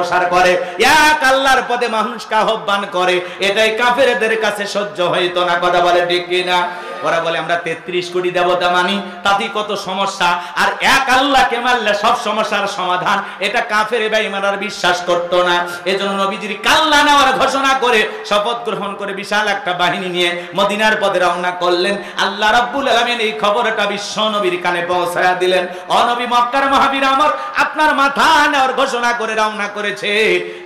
প্রসার করে, এক আল্লাহর পথে মানুষকে আহ্বান করে, এটাই কাফেরদের কাছে সহ্য হইতো না। কথা বলে ঠিক কিনা? ওরা বলে আমরা 33 কোটি দেবতা মানি, তাতেই কত সমস্যা, আর এক আল্লাহকে মানলে সব সমস্যার সমাধান, এটা কাফের বেঈমানরা বিশ্বাস করতো না। এজন্য নবীজির কাল্লা নেওয়ার ঘোষণা করে শপথ গ্রহণ করে বিশাল একটা বাহিনী নিয়ে মদিনার পথে রওনা করলেন। আল্লাহ রাব্বুল আলামিন এই খবরটা বিশ্ব নবীর কানে পৌঁছায়া দিলেন। ও নবী, মক্কার মহাবীর আমার আপনার মাথা নেওয়ার ঘোষণা করে রওনা করেছে।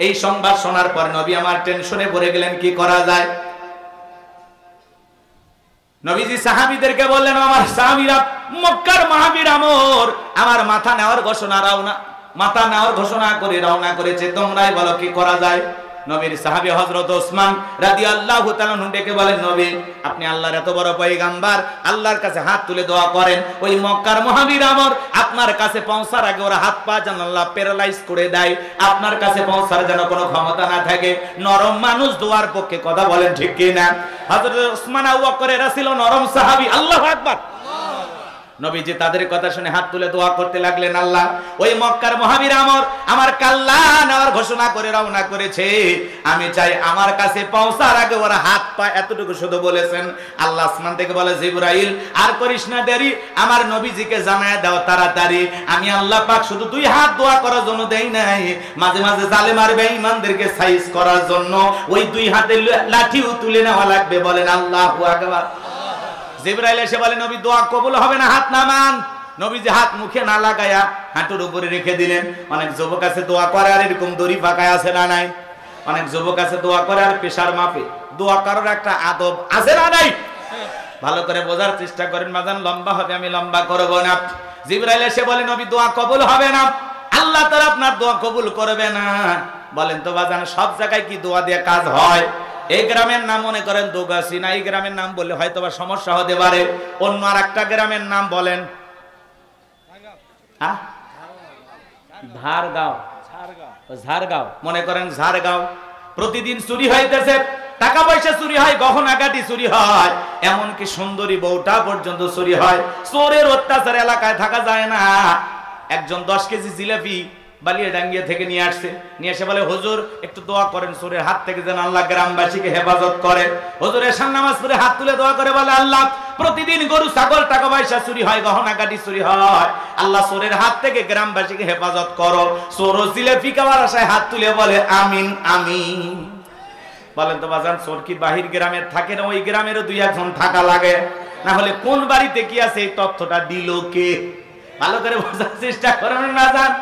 এই সংবাদ শোনার পর নবী আমার টেনশনে পড়ে গেলেন, কি করা যায়। নবীজি সাহাবীদেরকে বললেন, আমার সাহাবীরা, মক্কার মহাবীর আমার মাথা নেওয়ার ঘোষণা করে রওনা করেছে, তোমরাই বলো কি করা যায়। নবীর সাহাবী হযরত ওসমান রাদিয়াল্লাহু তাআলা ডেকে বলেন, নবী আপনি আল্লাহর এত বড় পয়গম্বর, আল্লাহর কাছে হাত তুলে দোয়া করেন, ওই মক্কার মহাবীর আপনার কাছে পৌঁছার আগে ওরা হাত পা যেন আল্লাহ প্যারালাইজ করে দেয়, আপনার কাছে পৌঁছার যেন কোনো ক্ষমতা না থাকে। নরম মানুষ দোয়ার পক্ষে, কথা বলেন ঠিক কি না? হযরত ওসমান আবু বকরের ছিল নরম সাহাবী। আল্লাহু আকবার। নবীজি তাদের কথা শুনে হাত তুলে দোয়া করতে লাগলেন, আল্লাহ ওই মক্কার মহাবীর আমার কাল্লা নেওয়ার ঘোষণা করে রওনা করেছে, আমি চাই আমার কাছে পৌঁছার আগে ওরা হাত পা এতটুকু শুধু বলেছেন। আল্লাহ আসমান থেকে বলে, জিবরাইল আর করিস না দেরি, আমার নবীজিকে জানায় দাও তাড়াতাড়ি, আমি আল্লাহ পাক শুধু 2 হাত দোয়া করার জন্য দেই নাই, মাঝে মাঝে জালেম আর বেঈমানদেরকে সাইজ করার জন্য ওই 2 হাতের লাঠিও তুলে নেওয়া লাগবে। বলেন আল্লাহু আকবার। জিবরাইল এসে বলে, নবী দোয়া কবুল হবে না, হাত নামান। নবীজি হাত মুখে না লাগায়া হাঁটুর উপরে রেখে দিলেন। অনেক যুবক আছে দোয়া করে আর এরকম দড়ি ফাঁকায় আছে না নাই? অনেক যুবক আছে দোয়া করে আর প্রেসার মাপে। দোয়া করার একটা আদব আছে না নাই? ভালো করে বোঝার চেষ্টা করেন, বাজান লম্বা হবে, আমি লম্বা করব না। জিবরাইল এসে বলে, নবী দোয়া কবুল হবে না, আল্লাহ তাআলা আপনার দোয়া কবুল করবে না। বলেন তো বাজান, সব জায়গায় কি দোয়া দিয়ে কাজ হয়? এই গ্রামের নাম মনে করেন দোগাছি, না এই গ্রামের নাম বললে হয়তো বা সমস্যা হতে পারে, অন্য আর একটা গ্রামের নাম বলেন। ঝাড়গাঁও, মনে করেন ঝাড়গাঁও। প্রতিদিন চুরি হইতেছে, টাকা পয়সা চুরি হয়, গহনাগাটি চুরি হয়, এমনকি সুন্দরী বউটা পর্যন্ত চুরি হয়। চোরের অত্যাচার এলাকায় থাকা যায় না। একজন 10 কেজি জিলাপি বালিয়াডাঙ্গিয়া থেকে নিয়ে আসছে, নিয়ে এসে বলে, হুজুর একটু দোয়া করেন চোরের হাত থেকে যেন আল্লাহ গ্রামবাসীকে হেফাজত করে। হুজুর এশার নামাজ পড়ে হাত তুলে দোয়া করে বলে, আল্লাহ প্রতিদিন গরু ছাগল টাকা পয়সা চুরি হয়, গহনাগাটি চুরি হয়, আল্লাহ চোরের হাত থেকে গ্রামবাসীকে হেফাজত করো। চোর জিলাপি খাওয়ার আশায় হাত তুলে বলে, আমিন আমিন। বলেন তো বাজান, চোর কি বাহির গ্রামের থাকে না? ওই গ্রামেরও 2-1 থাকা লাগে, না হলে কোন বাড়িতে কি আছে এই তথ্যটা দিল কে? ভালো করে বোঝার চেষ্টা করেন না জান।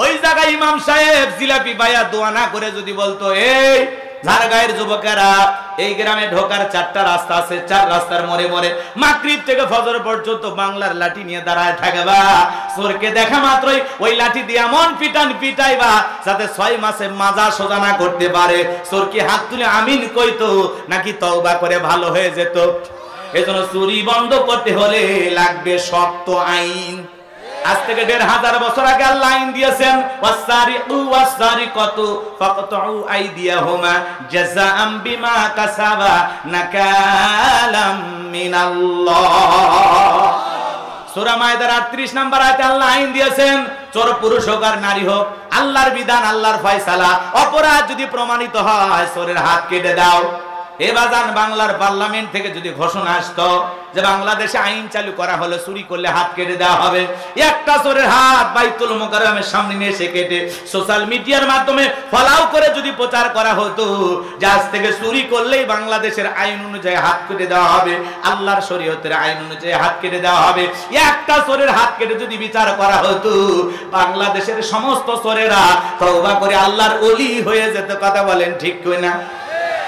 ওই জায়গায় ইমাম সাহেব জিলাপি ভাইয়া দোয়া না করে যদি বলতো, এই ঝাড়গাঁয়ের যুবকেরা, এই গ্রামে ঢোকার 4টা রাস্তা আছে, 4 রাস্তার মোড়ে মোড়ে মাগরিব থেকে ফজর পর্যন্ত বাংলার লাঠি নিয়ে দাঁড়ায় থাকবা, চোরকে দেখা মাত্রই ওই লাঠি দিয়ে এমন পিটাইবা যাতে 6 মাসে মাজা সোজা না করতে পারে। চোর কি হাত তুলে আমিন কইতো নাকি তওবা করে ভালো হয়ে যেত? এজন্য চুরি বন্ধ করতে হলে লাগবে শক্ত আইন। আজ থেকে 1500 বছর আগে আল্লাহ আইন দিয়েছেন, ওয়াসারিকু ওয়াসারিকাতু ফাকতাউ আইদিয়াহুমা জাযাআম বিমা কাসাবা নাকালাম মিনাল্লাহ। সূরা মায়েদার 38 নম্বর আয়াতে আল্লাহ আইন দিয়েছেন, চোর পুরুষ হোক আর নারী হোক, আল্লাহর বিধান, আল্লাহর ফয়সালা, অপরাধ যদি প্রমাণিত হয় চোরের হাত কেটে দাও। এবাজান বাংলার পার্লামেন্ট থেকে যদি ঘোষণা আসতো যে বাংলাদেশে আইন চালু করা হলে চুরি করলে হাত কেটে দেওয়া হবে, একটা চোরের হাত বাইতুল মুকাররমের সামনে নিয়ে এসে কেটে সোশ্যাল মিডিয়ার মাধ্যমে ফলাও করে যদি প্রচার করা হতো যে আজ থেকে চুরি করলেই বাংলাদেশের আইন অনুযায়ী হাত কেটে দেওয়া হবে, আল্লাহর শরীয়তের আইন অনুযায়ী হাত কেটে দেওয়া হবে, একটা চোরের হাত কেটে যদি বিচার করা হতো, বাংলাদেশের সমস্ত চোরেরা তওবা করে আল্লাহর ওলি হয়ে যেত। কথা বলেন ঠিক কিনা?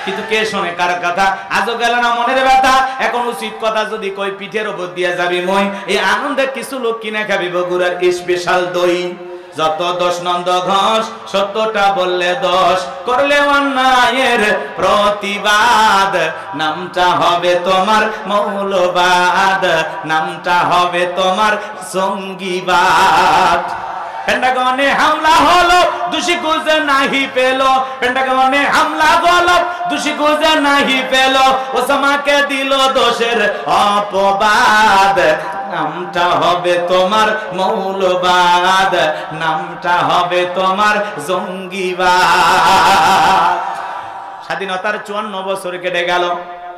কিন্তু কে শোনে কার কথা? আজও গেল না মনের ব্যথা। এখন উচিত কথা যদি কই পিঠের উপর দিয়ে যাবি মই, এই আনন্দে কিছু লোক কিনে খাবি বগুড়ার স্পেশাল দই। যত দোষ নন্দ ঘোষ, সত্যটা বললে দোষ, করলে অন্যায়ের প্রতিবাদ, নামটা হবে তোমার মৌলবাদ, নামটা হবে তোমার জঙ্গিবাদ। পেন্টাগনে হামলা হলো, দোষী খুঁজে নাহি পেলো, পেন্টাগনে হামলা হলো, দোষী খুঁজে নাহি পেলো, ওসামাকে দিল দোষের অপবাদ, নামটা হবে তোমার মৌলবাদ, নামটা হবে তোমার জঙ্গিবাদ। স্বাধীনতার 54 বছর কেটে গেল,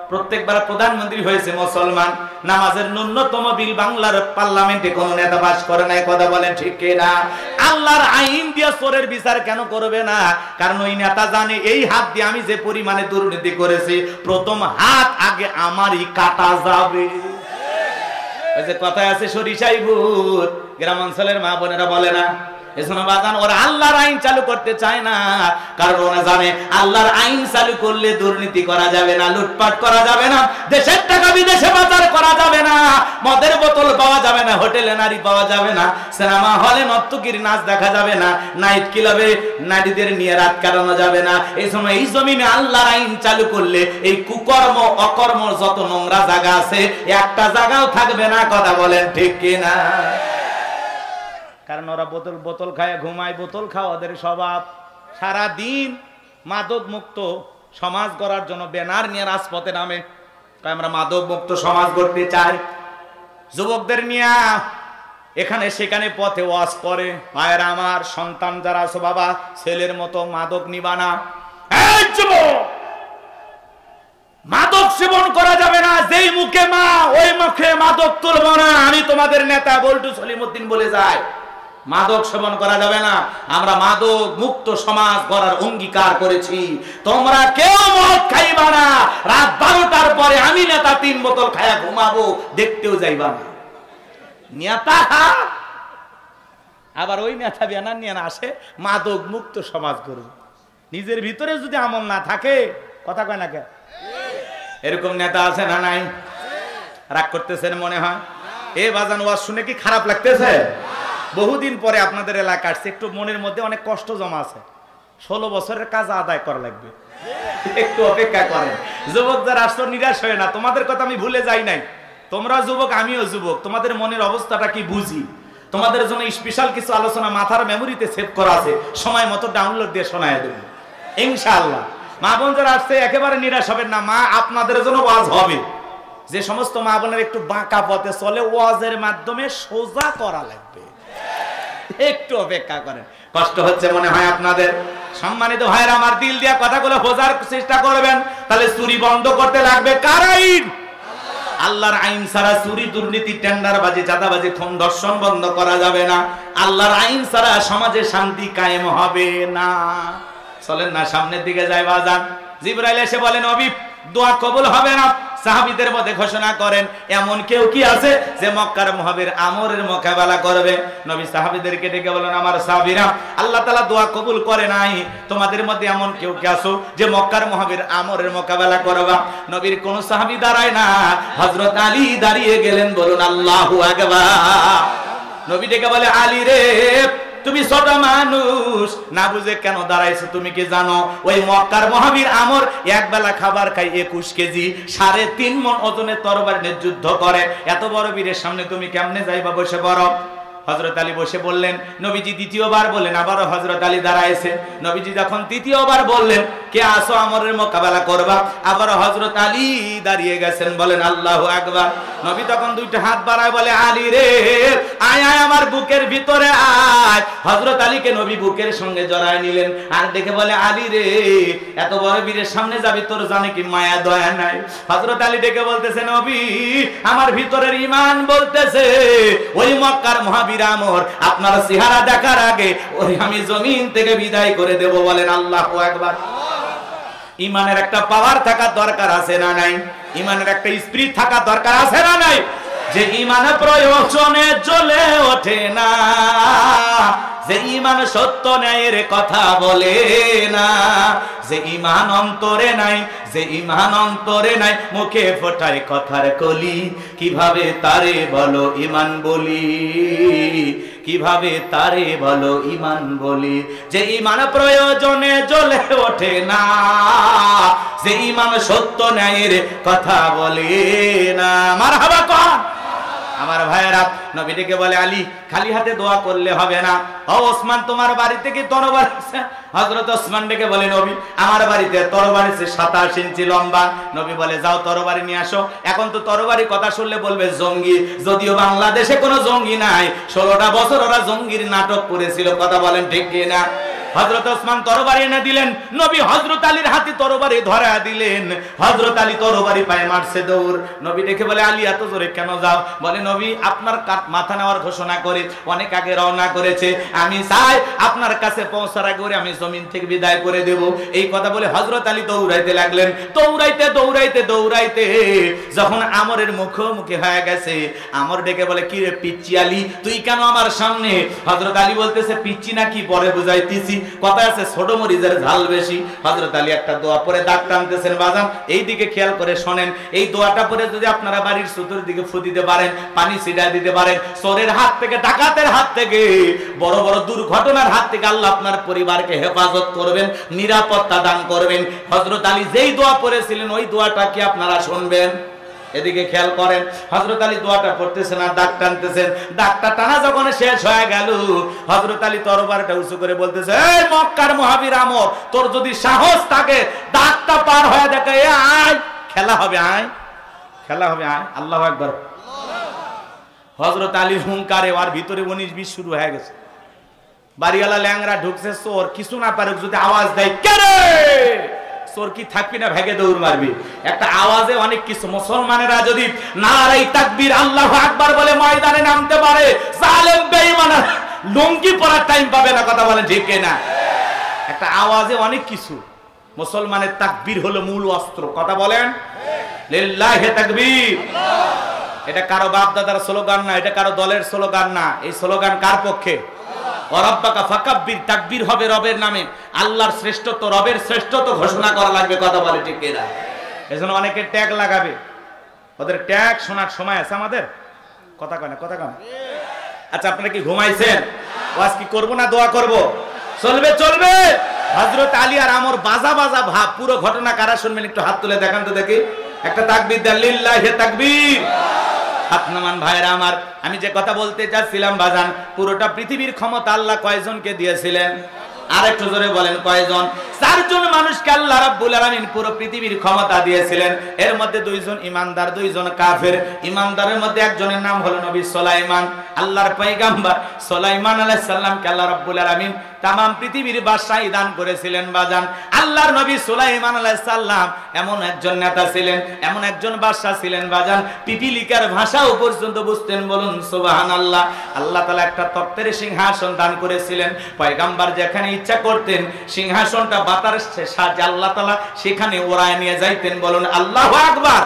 প্রত্যেকবার প্রধানমন্ত্রী হয়েছে মুসলমান, নামাজের ন্যূনতম বিল বাংলার পার্লামেন্টে কোন নেতা পাস করে নাই। কথা বলেন ঠিক কিনা? আল্লাহর আইন দিয়ে চোরের বিচার কেন করবে না? কারণ ওই নেতা জানে এই হাত দিয়ে আমি যে পরিমাণে দুর্নীতি করেছি, প্রথম হাত আগে আমারই কাটা যাবে। ওই যে কথায় আছে সরিষাই ভূত, গ্রাম অঞ্চলের মা বোনেরা বলে না, এজন্য বাগান ওরা আল্লাহর আইন চালু করতে চায় না, কারণ ওরা জানে আল্লাহর আইন চালু করলে দুর্নীতি করা যাবে না, লুটপাট করা যাবে না, দেশের টাকা বিদেশে পাচার করা যাবে না, মদের বোতল পাওয়া যাবে না, হোটেলে নারী পাওয়া যাবে না, সিনেমা হলে নর্তকীর নাচ দেখা যাবে না, নাইট ক্লাবে নারীদের নিয়ে রাত কাটানো যাবে না। এই সময় এই জমিনে আল্লাহর আইন চালু করলে এই কুকর্ম অকর্ম যত নোংরা জায়গা আছে একটা জায়গাও থাকবে না। কথা বলেন ঠিক কিনা? কারণ ওরা বোতল খায়, ঘুমায়, বোতল খাওয়া ওদের স্বভাব। সারা দিন মাদক মুক্ত সমাজ গড়ার জন্য ব্যানার নিয়ে রাজপথে নামে, আমরা মাদক মুক্ত সমাজ গড়তে চাই। যুবকদের নিয়ে এখানে সেখানে পথে ওয়াজ করে, ভাইয়েরা আমার, সন্তান যারা আছো বাবা, ছেলের মতো মাদক নিবা না। এই যুবক, মাদক সেবন করা যাবে না, যেই মুখে মা ওই মুখে মাদক তুলব না। আমি তোমাদের নেতা বল্টু সলিমউদ্দিন বলে যাই, মাদক সেবন করা যাবে না। আমরা মাদক মুক্ত সমাজ গড়ার অঙ্গীকার করেছি। তোমরা কেউ মদ খাইবা না, রাত 12টার পরে আমি নেতা 3 বোতল খায়া ঘুমাবো, দেখতেও যাইবা না। নেতা আবার ওই নেতা ব্যানার নিয়ে আসে মাদক মুক্ত সমাজ গড়ব। নিজের ভিতরে যদি আমল না থাকে, কথা কয় না কে? এরকম নেতা আছে না নাই? রাগ করতেছেন মনে হয়? এ বাজান ওয়াজ শুনে কি খারাপ লাগতেছে? বহুদিন পরে আপনাদের এলাকা আসছে, একটু মনের মধ্যে অনেক কষ্ট জমা আছে। 16 বছরের কাজ আদায় করা লাগবে, একটু অপেক্ষা করেন। যুবক যারা আসছো নিরাশ হয় না, তোমাদের কথা আমি ভুলে যাই নাই। তোমরা যুবক, আমিও যুবক, তোমাদের মনের অবস্থাটা কি বুঝি। তোমাদের জন্য স্পেশাল কিছু আলোচনা মাথার মেমোরিতে সেভ করা আছে, সময় মতো ডাউনলোড দিয়ে শোনায় দেব ইনশাআল্লাহ। মা বোন যারা আসছে একেবারে নিরাশ হবেন না, মা আপনাদের জন্য ওয়াজ হবে। যে সমস্ত মা বোনের একটু বাঁকা পথে চলে, ওয়াজের মাধ্যমে সোজা করা লাগবে, একটু অপেক্ষা করেন। কষ্ট হচ্ছে মনে হয় আপনাদের। সম্মানিত ভাইরা আমার, দিল দিয়া কথাগুলো বোঝার চেষ্টা করবেন। তাহলে চুরি বন্ধ করতে লাগবে কার আইন? আল্লাহর আইন ছাড়া চুরি, দুর্নীতি, টেন্ডারবাজি, চাঁদাবাজি, খুন, ধর্ষণ বন্ধ করা যাবে না। আল্লাহর আইন ছাড়া সমাজে শান্তি কায়েম হবে না। চলেন না সামনের দিকে যাই বাজান। জিবরাইল এসে বলেন, নবী দোয়া কবুল হবে না। সাহাবীদের মধ্যে ঘোষণা করেন, এমন কেউ কি আছে যে মক্কার মুহাবির আমরের মোকাবেলা করবে? নবী সাহাবীদেরকে ডেকে বলেন, আমার সাহাবীরা, আল্লাহ তাআলা দোয়া কবুল করে নাই। তোমাদের মধ্যে এমন কেউ কি আছো যে মক্কার মুহাবির আমরের মোকাবেলা করবা? নবীর কোন সাহাবী দাঁড়ায় না, হযরত আলী দাঁড়িয়ে গেলেন। বলুন আল্লাহু আকবার। নবী ডেকে বলে, আলী রে, তুমি ছোট মানুষ, না বুঝে কেন দাঁড়াইছো? তুমি কি জানো ওই মক্কার মহাবীর আমর এক বেলা খাবার খাই 21 কেজি, 3.5 মণ ওজনের তরবারি নিয়ে যুদ্ধ করে। এত বড় বীরের সামনে তুমি কেমনে যাইবা? বসে পড়ো। হযরত আলী বসে বললেন। নবীজি দ্বিতীয়বার বললেন, আবারও হযরত আলী দাঁড়াইছে। নবীজি যখন তৃতীয়বার বললেন, কে আসো আমরের মোকাবেলা করবা? আবারও হযরত আলী দাঁড়িয়ে গেছেন। বলেন আল্লাহু আকবার। নবী তখন দুইটা হাত বাড়ায় বলে, আলী রে, আয় আয় আমার বুকের ভিতরে আয়। হযরত আলীকে নবী বুকের সঙ্গে জড়ায় নিলেন, আর দেখে বলে, আলী রে, এত বড় বীরের সামনে যাবি, তোর জানে কি মায়া দয়া নাই? হযরত আলী ডেকে বলতেছে, নবী, আমার ভিতরের ঈমান বলতেছে ওই মক্কার মহাবীর আমর আপনার চেহারা দেখার আগে ওই আমি জমিন থেকে বিদায় করে দেব। বলেন আল্লাহু আকবার। ঈমানের একটা পাওয়ার থাকা দরকার আছে না নাই? ঈমানের একটা স্পিরিট থাকা দরকার আছে না নাই? যে ঈমান প্রয়োজনে জ্বলে ওঠে না, যে ঈমান সত্য ন্যায়ের কথা বলে না, যে ঈমান অন্তরে নাই, যে ঈমান অন্তরে নাই, মুখে ফোটায় কথার কলি, কিভাবে তারে বলো ঈমান বলি, কিভাবে তারে বলো ঈমান বলি? যে ঈমান প্রয়োজনে জ্বলে ওঠে না, যে ঈমান সত্য ন্যায়ের কথা বলে না। মারহাবা কোন? আমার ভাইয়েরা, নবী ডেকে বলে আলী, খালি হাতে দোয়া করলে হবে না। ও ওসমান, তোমার বাড়িতে কি তরবারি আছে? হযরত ওসমান ডেকে বলে নবী, আমার বাড়িতে তরবারি আছে 27 ইঞ্চি লম্বা। নবী বলে যাও তরবারি নিয়ে আসো। এখন তো তরবারি কথা শুনলে বলবে জঙ্গি, যদিও বাংলাদেশে কোনো জঙ্গি নাই। 16টা বছর ওরা জঙ্গির নাটক করেছিল, কথা বলেন ঠিক কি না? হযরত ওসমান তরবারি এনে দিলেন, নবী হযরত আলীর হাতে তরবারি ধরা দিলেন। হযরত আলী তরবারি পায়ে মারছে দৌড়। নবী দেখে বলে আলী এত জোরে কেন যাও? বলে নবী আপনার মাথা নেওয়ার ঘোষণা করে অনেক আগে রওনা করেছে, আমি চাই আপনার কাছে পৌঁছার আগে আমি জমিন থেকে বিদায় করে দেব। এই কথা বলে হযরত আলী দৌড়াইতে লাগলেন। দৌড়াইতে দৌড়াইতে দৌড়াইতে যখন আমরের মুখোমুখি হয়ে গেছে, আমর ডেকে বলে কি রে পিচ্চি আলী, তুই কেন আমার সামনে? হযরত আলী বলতেছে পিচ্চি নাকি পরে বুঝাইতেছি, কথা আছে ছোট মরিচের ঝাল বেশি। হযরত আলী একটা দোয়া পরে দাগ টানতেছেন। বাজান এই দিকে খেয়াল করে শোনেন, এই দোয়াটা পরে যদি আপনারা বাড়ির চতুর্দিকে ফু দিতে পারেন, পানি ছিটিয়ে দিতে পারেন, চোরের হাত থেকে, ডাকাতের হাত থেকে, বড় বড় দুর্ঘটনার হাত থেকে আল্লাহ আপনার পরিবারকে হেফাজত করবেন, নিরাপত্তা দান করবেন। হযরত আলী যেই দোয়া পড়েছিলেন ওই দোয়াটা কি আপনারা শুনবেন? এদিকে খেয়াল করেন, হযরত আলী দোয়াটা পড়তেছেন আর দাগ টানতেছেন। দাগটা টানা যখন শেষ হয়ে গেল, হযরত আলী তরবারটা উঁচু করে বলতেছে, এই মক্কার মুহাবির আমর, তোর যদি সাহস থাকে দাগটা পার হয়ে দেখে আয়, খেলা হবে, আয় খেলা হবে, আয়। আল্লাহু আকবার। হযরত আলীর হুঙ্কারে ওর ভিতরে 19-20 শুরু হয়ে গেছে। বাড়িওয়ালা ল্যাংরা ঢুকছে, চোর কিছু না পারে যদি আওয়াজ দেয় কে রে, চোর কি থাকবি না ভেগে দৌড় মারবি? একটা আওয়াজে অনেক কিছু। মুসলমানেরা যদি নারে তাকবীর আল্লাহু আকবার বলে ময়দানে নামতে পারে, জালেম বেঈমান লুঙ্গি পরার টাইম পাবে না, কথা বলেন ঠিক না? একটা আওয়াজে অনেক কিছু। মুসলমানের তাকবীর হলো মূল অস্ত্র, কথা বলেন লিল্লাহি তাকবীর। এটা কারো বাপ দাদার স্লোগান না, এটা কারো দলের স্লোগান না। এই স্লোগান কার পক্ষে? ওয়ারাব্বাকা ফাকাব্বির, তাকবীর হবে রবের নামে। আল্লাহর শ্রেষ্ঠত্ব, রবের শ্রেষ্ঠত্ব ঘোষণা করা লাগবে, কথা বলে ঠিক কিনা? এজন্য অনেকে ট্যাগ লাগাবে, ওদের ট্যাগ শোনার সময় আছে আমাদের? কথা কয় না, কথা কয় না। আচ্ছা আপনারা কি ঘুমাইছেন? ওয়াজ কি করব না দোয়া করব? চলবে চলবে। হযরত আলী আর আমর বাজা বাজা ভাব, পুরো ঘটনা কারা শুনবেন একটু হাত তুলে দেখান তো দেখি। একটা তাকবীর দেন, লিল্লাহি তাকবীর। হাত নামান ভাইরা আমার, আমি যে কথা বলতে চাচ্ছিলাম বাজান, পুরোটা পৃথিবীর ক্ষমতা আল্লাহ কয়জনকে দিয়েছিলেন? আর একটু জোরে বলেন কয়জন? 4 জন মানুষকে আল্লাহ রাব্বুল আলামিন পুরো পৃথিবীর ক্ষমতা দিয়েছিলেন। এর মধ্যে 2 জন ইমানদার, 2 জন কাফের। ইমানদারের মধ্যে একজনের নাম হলো নবী সুলাইমান, আল্লাহর পয়গম্বর। সুলাইমান আলাইহিস সালামকে আল্লাহ রাব্বুল আলামিন तमाम পৃথিবীর বাদশাহী দান করেছিলেন বাজান। আল্লাহর নবী সুলাইমান আলাইহিস সালাম এমন একজন নেতা ছিলেন, এমন একজন বাদশা ছিলেন বাজান, পিপিলিকার ভাষাও পর্যন্ত বুঝতেন, বলুন সুবহানাল্লাহ। আল্লাহ তাআলা একটা তক্তের সিংহাসন দান করেছিলেন। পয়গম্বর যেখানে ইচ্ছা করতেন সিংহাসনটা বাতাসের সাহায্যে আল্লাহ তাআলা সেখানে ওড়ায় নিয়ে যাইতেন, বলুন আল্লাহু আকবার।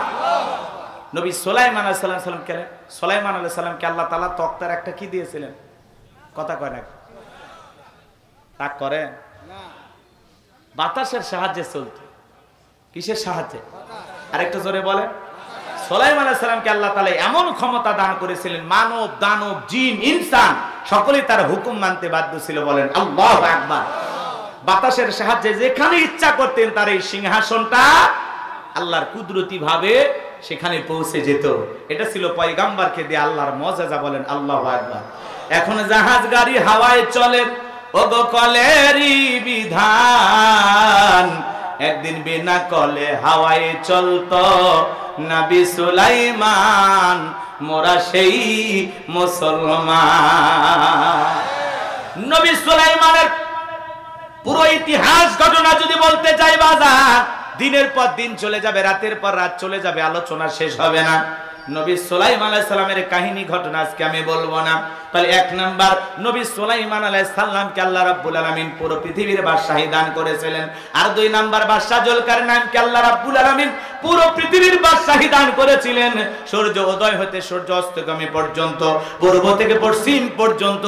নবী সুলাইমান আলাইহিস সালামকে সুলাইমান আলাইহিস সালামকে আল্লাহ তাআলা তক্তার একটা কি দিয়েছিলেন? কথা কয় না, রাগ করে না, বাতাসের সাহায্যে চলতো। কিসের সাহায্যে? আরেকটু জোরে বলে। সুলাইমান আলাইহিস সালামকে আল্লাহ তাআলা এমন ক্ষমতা দান করেছিলেন, মানব দানব জিন ইনসান সকলেই তার হুকুম মানতে বাধ্য ছিল, বলেন আল্লাহু আকবার। বাতাসের সাহায্যে যেখানে ইচ্ছা করতেন তার এই সিংহাসনটা আল্লাহর কুদরতি ভাবে সেখানে পৌঁছে যেত। এটা ছিল পয়গম্বরকে দিয়ে আল্লাহর মুজিজা, বলেন আল্লাহু আকবার। এখন জাহাজ গাড়ি হাওয়ায় চলে, ওগো কলেরই বিধান, একদিন বিনা কলে হাওয়ায় চলতো নবী সুলাইমান, মোরা সেই মুসলমান। নবী সুলাইমানের পুরো ইতিহাস ঘটনা যদি বলতে চাই বাজার, দিনের পর দিন চলে যাবে, রাতের পর রাত চলে যাবে, আলোচনা শেষ হবে না। নবী সুলাইমান আলাইহিস সালামের কাহিনী ঘটনা আজকে আমি বলবো না। তাহলে 1 নাম্বার, নবী সুলাইমান আলাইহিস সালামকে আল্লাহ রাব্বুল আলামিন পুরো পৃথিবীর বাদশাহী দান করেছিলেন। আর 2 নাম্বার, বাদশাহ জুলকারনাইনকে আল্লাহ রাব্বুল আলামিন পুরো পৃথিবীর বাদশাহী দান করেছিলেন। সূর্য উদয় হতে সূর্য অস্তগামী পর্যন্ত, পূর্ব থেকে পশ্চিম পর্যন্ত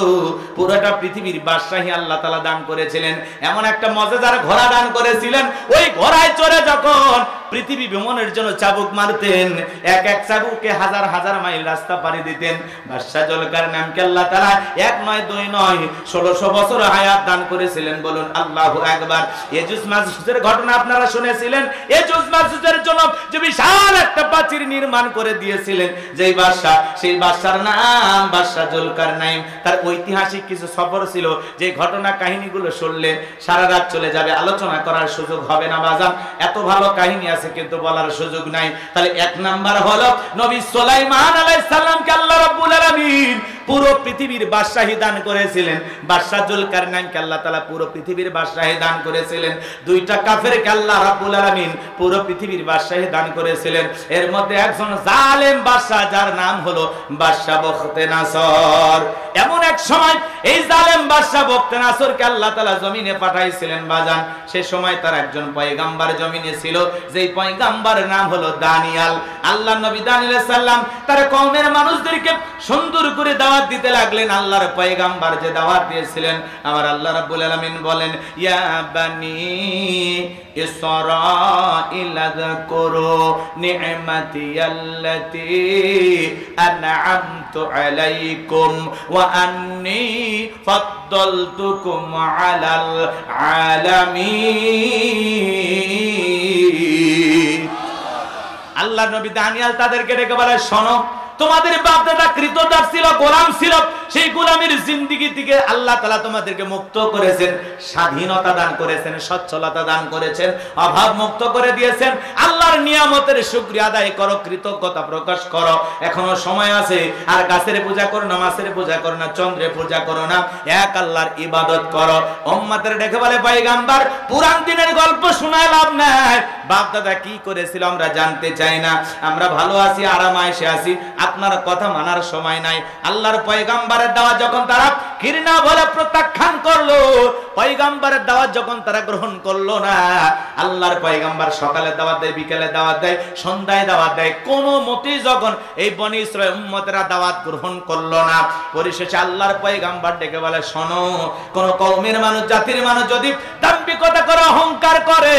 পুরোটা পৃথিবীর বাদশাহী আল্লাহ তাআলা দান করেছিলেন। এমন একটা মজাদার ঘোড়া দান করেছিলেন, ওই ঘোড়ায় চড়ে যখন পৃথিবী ভ্রমণের জন্য চাবুক মারতেন, এক এক চাবুকে হাজার হাজার মাইল রাস্তা পাড়ি দিতেন। বাদশাহ জুলকারনাইনকে আল্লাহ তাআলা 1 নয় 2 নয় 1600 বছর হায়াত দান করেছিলেন। বলুন আল্লাহু আকবার। ইয়াজুজ মাজুজের ঘটনা আপনারা শুনেছিলেন। ইয়াজুজ মাজুজের জন্য যে বিশাল একটা প্রাচীর নির্মাণ করে দিয়েছিলেন যেই বাদশা, সেই বাদশার নাম বাদশা জুলকারনাইন। তার ঐতিহাসিক কিছু সফর ছিল, যে ঘটনা কাহিনীগুলো শুনলে সারা রাত চলে যাবে, আলোচনা করার সুযোগ হবে না বাজান। এত ভালো কাহিনী আছে কিন্তু বলার সুযোগ নাই। তাহলে 1 নাম্বার হলো নবী সুলাইমান আলাইহিস সালামকে আল্লাহ রাব্বুল আলামিন পুরো পৃথিবীর বাদশাহী দান করেছিলেন। বাদশা জুলকারনাইনকে আল্লাহ তাআলা পুরো পৃথিবীর বাদশাহী দান করেছিলেন। 2টা কাফেরকে আল্লাহ রাব্বুল আলামিন পুরো পৃথিবীর বাদশাহী দান করেছিলেন। এর মধ্যে একজন জালেম বাদশা, যার নাম হলো বাদশা বখতেনাসর। এমন এক সময় এই জালেম বাদশা বখতেনাসরকে আল্লাহ তাআলা জমিনে পাঠাইছিলেন বাজান। সেই সময় তার একজন পয়গাম্বার জমিনে ছিল, যেই পয়গাম্বারের নাম হলো দানিয়াল। আল্লাহর নবী দানিয়াল আলাইহিস সালাম তার কওমের মানুষদেরকে সুন্দর করে দাওয়াত দিতে লাগলেন। আল্লাহর পয়গাম্বার যে দাওয়াত দিয়েছিলেন, আমার আল্লাহ রাব্বুল আলামিন বলেন, ইয়া বানি ইসরাঈল আযকুরু নি'মাতিয়াল্লাতী আন'আমতু আলাইকুম ওয়া আন্নী ফাদ্দালতুকুম আলাল আলামিন। আল্লাহ নবী দানিয়াল তাদেরকে ডেকে বলে, শোনো, তোমাদের বাপ দাদা কৃতদাস ছিল, গোলাম ছিল। সেই গোলামের জিন্দেগি থেকে আল্লাহ তাআলা তোমাদেরকে মুক্ত করেছেন, স্বাধীনতা দান করেছেন, সচ্ছলতা দান করেছেন, অভাব মুক্ত করে দিয়েছেন। আল্লাহর নিয়ামতের শুকরিয়া আদায় করো, কৃতজ্ঞতা প্রকাশ করো। এখনো সময় আছে। আর গাছের পূজা করো না, মাছের পূজা করো না, চন্দ্রের পূজা করো না, এক আল্লাহর ইবাদত করো। উম্মতের ডেকে বলে, পয়গম্বর, পুরান দিনের গল্প শোনায় লাভ নাই। বাপ দাদা কি করেছিল আমরা জানতে চাই না। আমরা ভালো আছি, আরাম আয়েশে আছি, আপনার কথা মানার সময় নাই। আল্লাহর পয়গম্বরের দাওয়াত যখন তারা ঘৃণা বলে প্রত্যাখ্যান করলো, পয়গম্বরের দাওয়াত যখন তারা গ্রহণ করলো না, আল্লাহর পয়গম্বর সকালে দাওয়াত দেয়, বিকেলে দাওয়াত দেয়, সন্ধ্যায় দাওয়াত দেয়, কোনো মতেই যখন এই বনি ইসরাঈল উম্মতেরা দাওয়াত গ্রহণ করলো না, পরিশেষে আল্লাহর পয়গম্বর ডেকে বলে, শোনো, কোন কওমের মানুষ, জাতির মানুষ যদি দাম্ভিকতা করে, অহংকার করে,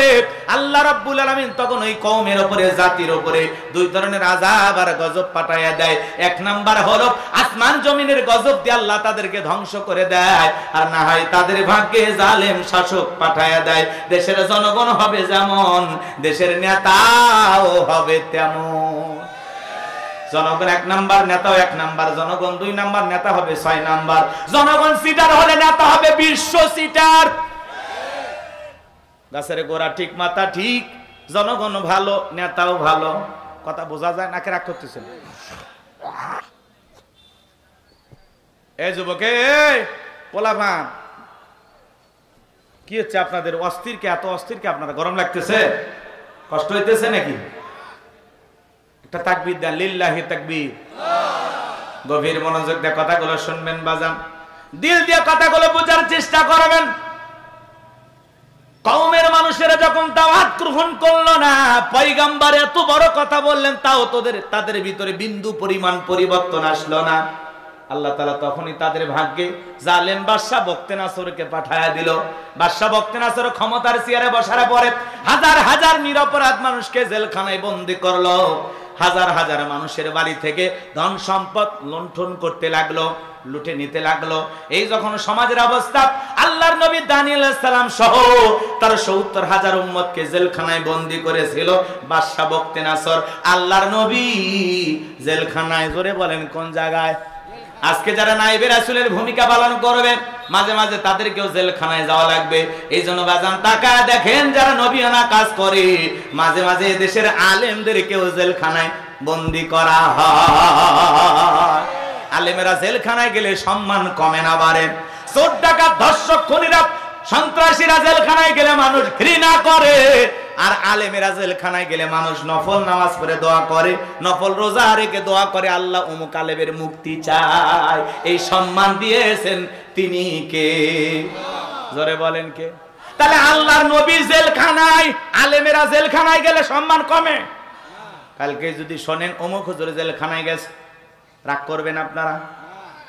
আল্লাহ রাব্বুল আলামিন তখন ওই কওমের উপরে, জাতির উপরে 2 ধরনের আযাব আর গজব পাঠায়া দেয়। 1 নাম্বার হলো আসমান জমিনের গজব দিয়ে আল্লাহ তাদেরকে ধ্বংস করে দেয়, আর না হয় তাদের ভাগ্যে জালেম শাসক পাঠায়া দেয়। দেশের জনগণ হবে যেমন, দেশের নেতাও হবে তেমন। জনগণ 1 নাম্বার, নেতাও 1 নাম্বার। জনগণ 2 নাম্বার, নেতা হবে 6 নাম্বার। জনগণ সিটার হলে নেতা হবে বিশ্ব সিটার। গাছের গোড়া ঠিক, মাথা ঠিক, জনগণ ভালো, নেতাও ভালো। কথা বোঝা যায় নাকি? রাগ করতেছেন? এই যুবকে, পোলাপান, কি হচ্ছে আপনাদের? অস্থির কে? এত অস্থির কে আপনারা? গরম লাগতেছে? কষ্ট হইতেছে নাকি? একটা তাকবীর দেন, লিল্লাহি তাকবীর। গভীর মনোযোগ দিয়ে কথাগুলো শুনবেন বাজান, দিল দিয়ে কথাগুলো বোঝার চেষ্টা করবেন। কওমের মানুষেরা যখন দাওয়াত গ্রহণ করলো না, পয়গম্বর এত বড় কথা বললেন, তাও তাদের ভিতরে বিন্দু পরিমাণ পরিবর্তন আসলো না। আল্লাহ তাআলা তখনই তাদের ভাগ্যে জালেম বাদশা বখতেনাসরকে পাঠায়া দিল। বাদশা বখতেনাসর ক্ষমতার চেয়ারে বসার পরে হাজার হাজার নিরপরাধ মানুষকে জেলখানায় বন্দী করলো। হাজার হাজার মানুষের বাড়ি থেকে ধন সম্পদ লুণ্ঠন করতে লাগলো, লুটে নিতে লাগলো। এই যখন সমাজের অবস্থা, আল্লাহর নবী দানিয়েল আলাইহিস সালাম সহ তার ৭০,০০০ উম্মতকে জেলখানায় বন্দী করেছিল বাদশা বখতেনাসর। আল্লাহর নবী জেলখানায়, জোরে বলেন কোন জায়গায়? আজকে যারা নায়েবে রাসূলের ভূমিকা পালন করবে, মাঝে মাঝে তাদেরকেও জেলখানায় যাওয়া লাগবে। এই জন্য বাজান তাকায় দেখেন, যারা নবিয়ানা কাজ করে, মাঝে মাঝে দেশের আলেমদেরকেও জেলখানায় বন্দী করা হয়। আলেমেরা জেলখানায় গেলে সম্মান কমে না, বাড়ে। চোর, ডাকাত, ধর্ষক, খুনিরা, সন্ত্রাসীরা জেলখানায় গেলে মানুষ ঘৃণা করে, আর আলেমেরা জেলখানায় গেলে মানুষ নফল নামাজ পড়ে দোয়া করে, নফল রোজা রেখে দোয়া করে, আল্লাহ অমুক আলেমের মুক্তি চায়। এই সম্মান দিয়েছেন তিনি কে? জোরে বলেন কে? তাহলে আল্লাহর নবী জেলখানায়, আলেমেরা জেলখানায় গেলে সম্মান কমে। কালকে যদি শোনেন অমুক হুজুর জেলখানায় গেছে, রাগ করবেন আপনারা?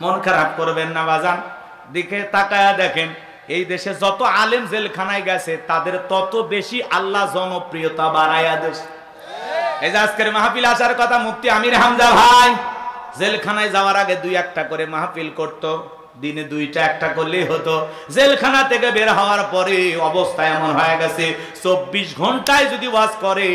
মন খারাপ করবেন না বাজান। দিকে তাকায়া দেখেন, এই দেশে যত আলেম জেলখানায় গেছে, তাদের তত বেশি আল্লাহ জনপ্রিয়তা বাড়াইয়া দেশ। এই যে আজকের মাহফিল আসার কথা মুফতি আমির হামজা ভাই, জেলখানায় যাওয়ার আগে 2-1টা করে মাহফিল করত, দিনে 2টা 1টা করলেই হতো। জেলখানা থেকে বের হওয়ার পরে অবস্থা এমন হয়ে গেছে 24 ঘন্টায় যদি ওয়াজ করে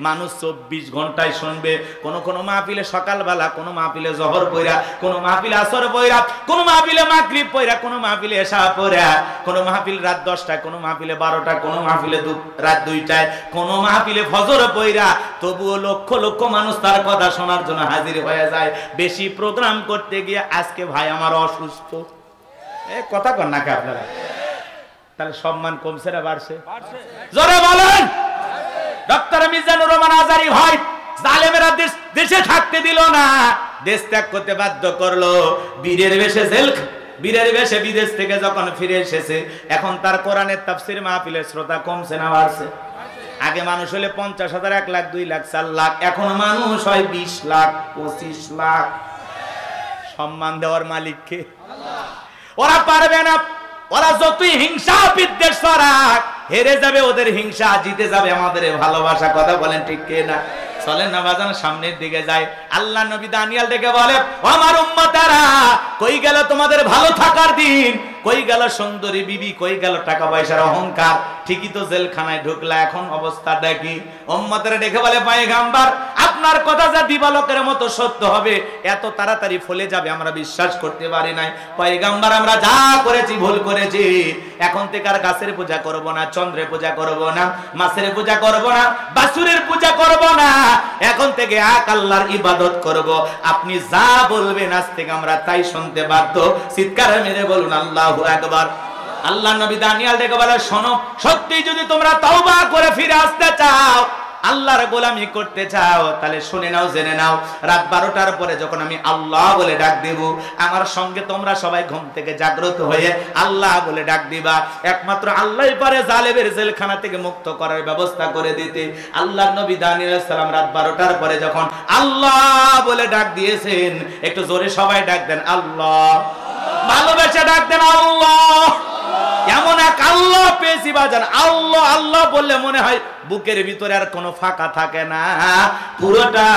মানুষ 24 ঘন্টায় শুনবে। কোন মাহফিলে সকালবেলা, কোন মাহফিলে জহর পয়রা, কোন মাহফিলে আসর পয়রা, কোন মাহফিলে মাগরিব পয়রা, কোন মাহফিলে এশা পয়রা, কোন মাহফিল রাত 10টায়, কোন মাহফিলে 12টা, কোন মাহফিলে রাত 2টায়, কোন মাহফিলে ফজর পয়রা। তবুও লক্ষ লক্ষ মানুষ তার কথা শোনার জন্য হাজির হয়ে যায়। বেশি প্রোগ্রাম করতে গিয়ে আজকে ভাই আমার অসুস্থ, কথা কন নাকি আপনারা? তাহলে সম্মান কমছে না বাড়ছে? জোরে বলেন। ডক্টর মিজানুর রহমান আজারি ভাই, জালেমেরা দেশে থাকতে দিল না, দেশ ত্যাগ করতে বাধ্য করলো। বীরের বেশে বিদেশ থেকে যখন ফিরে এসেছে, এখন তার কোরআনের তাফসীর মাহফিলের শ্রোতা কমছে না বাড়ছে? আগে মানুষ হলে 50,000, 1 লাখ, 2 লাখ, 4 লাখ, এখন মানুষ হয় 20 লাখ, 25 লাখ। সম্মান দেওয়ার মালিককে ওরা পারবে না। ওরা যতই হিংসা বিদ্বেষ ছড়াক, হেরে যাবে ওদের হিংসা, জিতে যাবে আমাদের ভালোবাসা। কথা বলেন ঠিক কি না? চলেন না বাজান, সামনের দিকে যায়। আল্লাহ নবী দানিয়াল ডেকে বলে, আমার উম্মতেরা, কই গেল তোমাদের ভালো থাকার দিন? কই গেল সুন্দরী বিবি? কই গেল টাকা পয়সার অহংকার? ঠিকই তো জেলখানায় ঢুকলা, এখন অবস্থাটা কি? উম্মতেরা ডেকে বলে, পয়গম্বর, আপনার কথা যা দিবালোকের মতো সত্য হবে, এত তাড়াতাড়ি ফলে যাবে আমরা বিশ্বাস করতে পারি নাই। পয়গম্বর, আমরা যা করেছি ভুল করেছি। এখন থেকে আর গাছের পূজা করব না, চন্দ্রের পূজা করব না, মাছের পূজা করব না, বাছুরের পূজা করব না। এখন থেকে এক আল্লাহর ইবাদত করব। আপনি যা বলবেন আজ থেকে আমরা তাই শুনতে বাধ্য। চিৎকার মেরে বলুন আল্লাহু আকবার। আল্লাহ নবী দানিয়াল ডেকে বলে, শোনো, সত্যি যদি তোমরা তওবা করে ফিরে আসতে চাও, আল্লাহর গোলামি করতে চাও, তাহলে শুনে নাও, জেনে নাও, রাত 12টার পরে যখন আমি আল্লাহ বলে ডাক দেব, আমার সঙ্গে তোমরা সবাই ঘুম থেকে জাগ্রত হয়ে আল্লাহ বলে ডাক দিবা। একমাত্র আল্লাহই পারে জালেমের জেলখানা থেকে মুক্ত করার ব্যবস্থা করে দিতে। আল্লাহর নবী দানিয়েল আলাইহিস সালাম রাত 12টার পরে যখন আল্লাহ বলে ডাক দিয়েছেন, একটু জোরে সবাই ডাক দেন আল্লাহ, ভালোবেসে ডাক দেন আল্লাহ। এমন এক আল্লাহ পেয়েছি বাজান, আল্লাহ আল্লাহ বললে মনে হয় বুকের ভিতরে আর কোনো ফাঁকা থাকে না, পুরোটা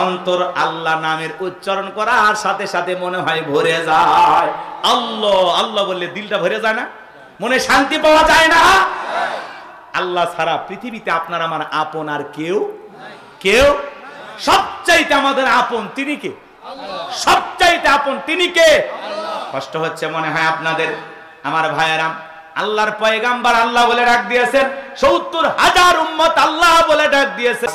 অন্তর আল্লাহ নামের উচ্চারণ করার সাথে সাথে মনে হয় ভরে যায়। আল্লাহ আল্লাহ বললে দিলটা ভরে যায় না? মনে শান্তি পাওয়া যায় না? আল্লাহ ছাড়া পৃথিবীতে আপনার আমার আপন আর কেউ সবচাইতে আমাদের আপন তিনি কে? সবচাইতে আপন তিনি কে? কষ্ট হচ্ছে মনে হয় আপনাদের আমার ভাইয়েরা। আল্লাহর পয়গাম্বর আল্লাহ বলে ডাক দিয়েছেন, 70,000 উম্মত আল্লাহ বলে ডাক দিয়েছে।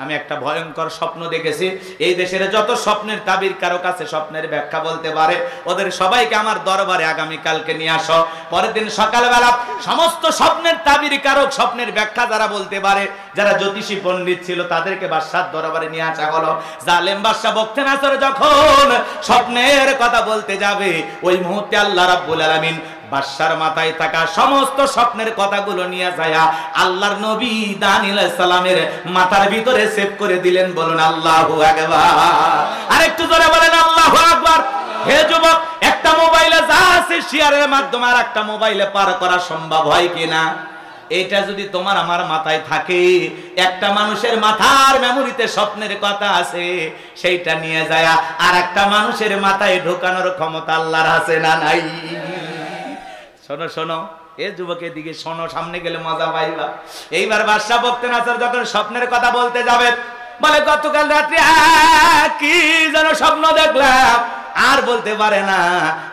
আমি একটা ভয়ঙ্কর স্বপ্ন দেখেছি। এই দেশের যত স্বপ্নের তাবির কারক আছে, স্বপ্নের ব্যাখ্যা বলতে পারে, ওদের সবাইকে আমার দরবারে আগামী কালকে নিয়ে আসো। পরের দিন সকালবেলা সমস্ত স্বপ্নের তাবির কারক, স্বপ্নের ব্যাখ্যা যারা বলতে পারে, যারা জ্যোতিষী পণ্ডিত ছিল, তাদেরকে বাদশার দরবারে নিয়ে আসা হলো। জালেম বাদশা বখতে নাসর যখন স্বপ্নের কথা বলতে যাবে, ওই মুহূর্তে আল্লাহ রাব্বুল আলামিন বাদশার মাথায় থাকা সমস্ত স্বপ্নের কথাগুলো নিয়ে যায় আল্লাহর নবী দানিয়েল আলাইহিস সালামের মাথার ভিতরে সেভ করে দিলেন। বলুন আল্লাহু আকবার। আরেকটু জোরে বলেন আল্লাহু আকবার। হে যুবক, একটা মোবাইলে যা আছে শেয়ারের মাধ্যমে আর একটা মোবাইলে পার করা সম্ভব হয় কিনা? এটা যদি তোমার আমার মাথায় থাকে, একটা মানুষের মাথার মেমোরিতে স্বপ্নের কথা আছে, সেইটা নিয়ে যায় আর একটা মানুষের মাথায় ঢোকানোর ক্ষমতা আল্লাহর আছে না নাই? শোনো শোনো, এ যুবকের দিকে শোনো, সামনে গেলে মজা পাইবা। এইবার বাদশা বখতে নাসর যখন স্বপ্নের কথা বলতে যাবে, বলে গতকাল রাত্রে কি যেন স্বপ্ন দেখলাম, আর বলতে পারে না।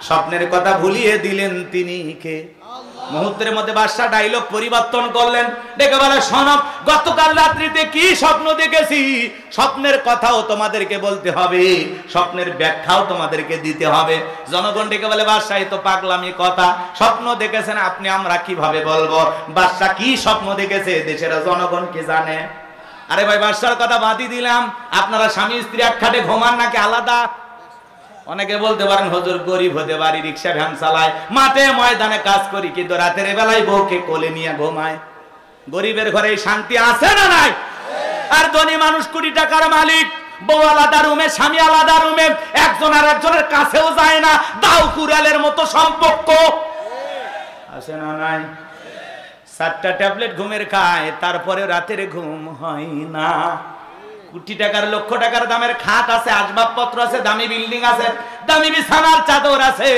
স্বপ্নের কথা ভুলিয়ে দিলেন তিনি কে? মুহূর্তের মধ্যে বাদশা ডায়লগ পরিবর্তন করলেন, ডেকে বলে, শোনো, গতকাল রাত্রিতে কি স্বপ্ন দেখেছি, স্বপ্নের কথাও তোমাদেরকে বলতে হবে, স্বপ্নের ব্যাখ্যাও তোমাদেরকে দিতে হবে। জনগণ ডেকে বলে, বাদশা এই তো পাগলামি কথা, স্বপ্ন দেখেছেন আপনি, আমরা কিভাবে বলবো? বাদশা কি স্বপ্ন দেখেছে দেশের জনগণ কি জানে? আরে ভাই, বাদশার কথা বাদই দিলাম, আপনারা স্বামী স্ত্রী এক খাটে ঘুমান নাকি আলাদা? অনেকে বলতে পারেন হুজুর গরিব হতে পারি, রিক্সা ভ্যান চালায়, মাঠে ময়দানে কাজ করি, কিন্তু রাতের বেলায় বউকে কোলে নিয়ে ঘুমায়। গরিবের ঘরে শান্তি আছে না নাই? আর ধনী মানুষ কোটি টাকার মালিক, বউ আলাদা রুমে, স্বামী আলাদা রুমে, একজন আর একজনের কাছেও যায় না, দাও কুড়ালের মতো সম্পর্ক আছে না নাই? 4টা ট্যাবলেট ঘুমের খায়, তারপরে রাতের ঘুম হয় না। কোটি টাকার লক্ষ টাকার দামের খাট আছে, আসবাবপত্র আছে, দামি বিল্ডিং আছে, দামি বিছানার চাদর আছে,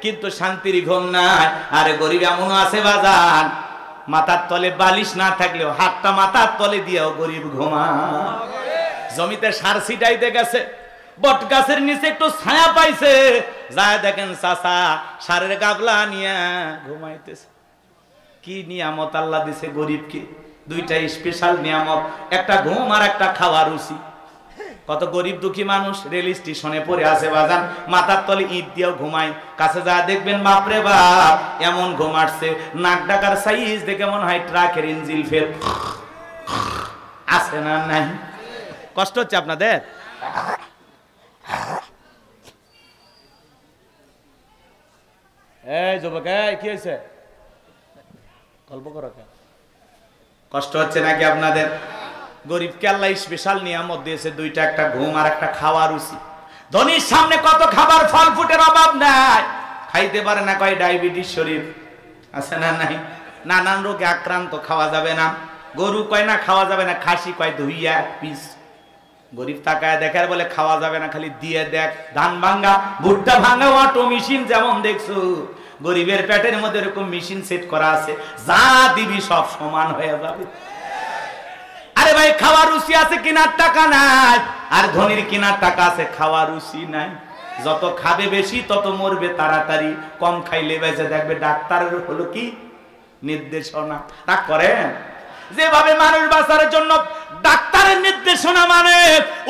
কিন্তু শান্তির ঘুম নাই। আরে গরিব এমনও আছে বাজান, মাথার তলে বালিশ না থাকলেও হাতটা মাথার তলে দিয়েও গরিব ঘুমায়। জমিতে সার ছিটাইতে গেছে, বট গাছের নিচে একটু ছায়া পাইছে, যায় দেখেন চাচা সারের গাবলা নিয়ে ঘুমাইতেছে। কি নিয়ামত আল্লাহ দিছে গরিবকে, দুইটা স্পেশাল নিয়ামত, একটা ঘুম আর একটা খাওয়া রুচি। কত গরিব দুঃখী মানুষ রেল স্টেশনে পড়ে আছে বাজান, মাথার তলে ইট দিয়েও ঘুমায়। কাছে যা দেখবেন বাপরে বাপ এমন ঘুমাচ্ছে, নাক ডাকার সাইজ দেখে মনে হয় ট্রাকের ইঞ্জিন ফেল আছে না নাই। কষ্ট হচ্ছে আপনাদের? এই যুবক, কি হয়েছে? গল্প করো কেন? কষ্ট হচ্ছে নাকি আপনাদের? গরিবকে আল্লাহ স্পেশাল নিয়ামত দিয়েছে দুইটা, একটা ঘুম আর একটা খাওয়া রুচি। ধনীর সামনে কত খাবার ফল ফুটের অভাব নাই, খাইতে পারে না, কয় ডায়াবেটিস শরীর আছে না নাই, নানান রোগে আক্রান্ত, খাওয়া যাবে না। গরু কয় না খাওয়া যাবে না, খাসি কয় ধুইয়া এক পিস। গরিব তাকায় দেখার বলে খাওয়া যাবে না, খালি দিয়ে দেখ। ধান ভাঙ্গা ভুট্টা ভাঙ্গা অটো মেশিন যেমন দেখছো, গরিবের পেটের মধ্যে এরকম মেশিন সেট করা আছে, যা দিবি সব সমান হয়ে যাবে। আরে ভাই খাওয়ার রুচি আছে, কেনার টাকা নাই, আর ধনীর কেনার টাকা আছে, খাওয়ার রুচি নাই। যত খাবে বেশি তত মরবে তাড়াতাড়ি, কম খাইলে বেঁচে দেখবে ডাক্তারের হলো কি নির্দেশনা। রাগ করেন? যেভাবে মানুষ বাঁচার জন্য ডাক্তারের নির্দেশনা মানে,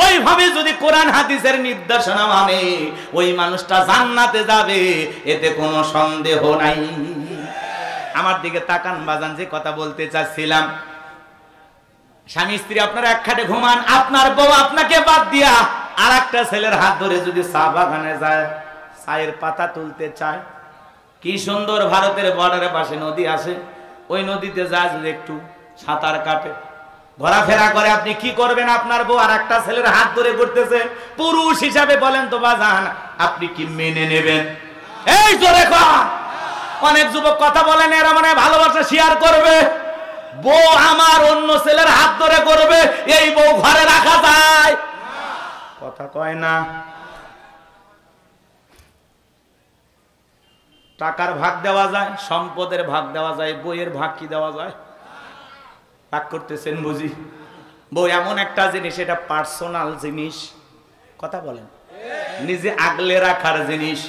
ওইভাবে যদি কোরআন হাদিসের নির্দেশনা মানে, ওই মানুষটা জান্নাতে যাবে, এতে কোনো সন্দেহ নাই। আমার দিকে তাকান বাজান, যে কথা বলতে চাচ্ছিলাম, স্বামী স্ত্রী আপনারা এক খাটে ঘুমান, আপনার বউ আপনাকে বাদ দিয়া আর একটা ছেলের হাত ধরে যদি চা বাগানে যায়, চায়ের পাতা তুলতে চায়, কি সুন্দর ভারতের বর্ডারের পাশে নদী আছে, ওই নদীতে যায় যদি একটু সাঁতার কাটে, ঘোরাফেরা করে, আপনি কি করবেন? আপনার বউ আর একটা ছেলের হাত ধরে ঘুরতেছে, পুরুষ হিসাবে বলেন তো বাজান, আপনি কি মেনে নেবেন? এই জোরে কর। অনেক যুবক কথা বলেন, এরা মানে ভালোবাসা শেয়ার করবে, বউ আমার অন্য ছেলের হাত ধরে করবে, এই বউ ঘরে রাখা যায়? কথা কয় না। টাকার ভাগ দেওয়া যায়, সম্পদের ভাগ দেওয়া যায়, বইয়ের ভাগ কি দেওয়া যায়? ভাগ করতেছেন বুঝি? বউ এমন একটা জিনিস, এটা পার্সোনাল জিনিস, কথা বলেন, নিজে আগলে রাখার জিনিস,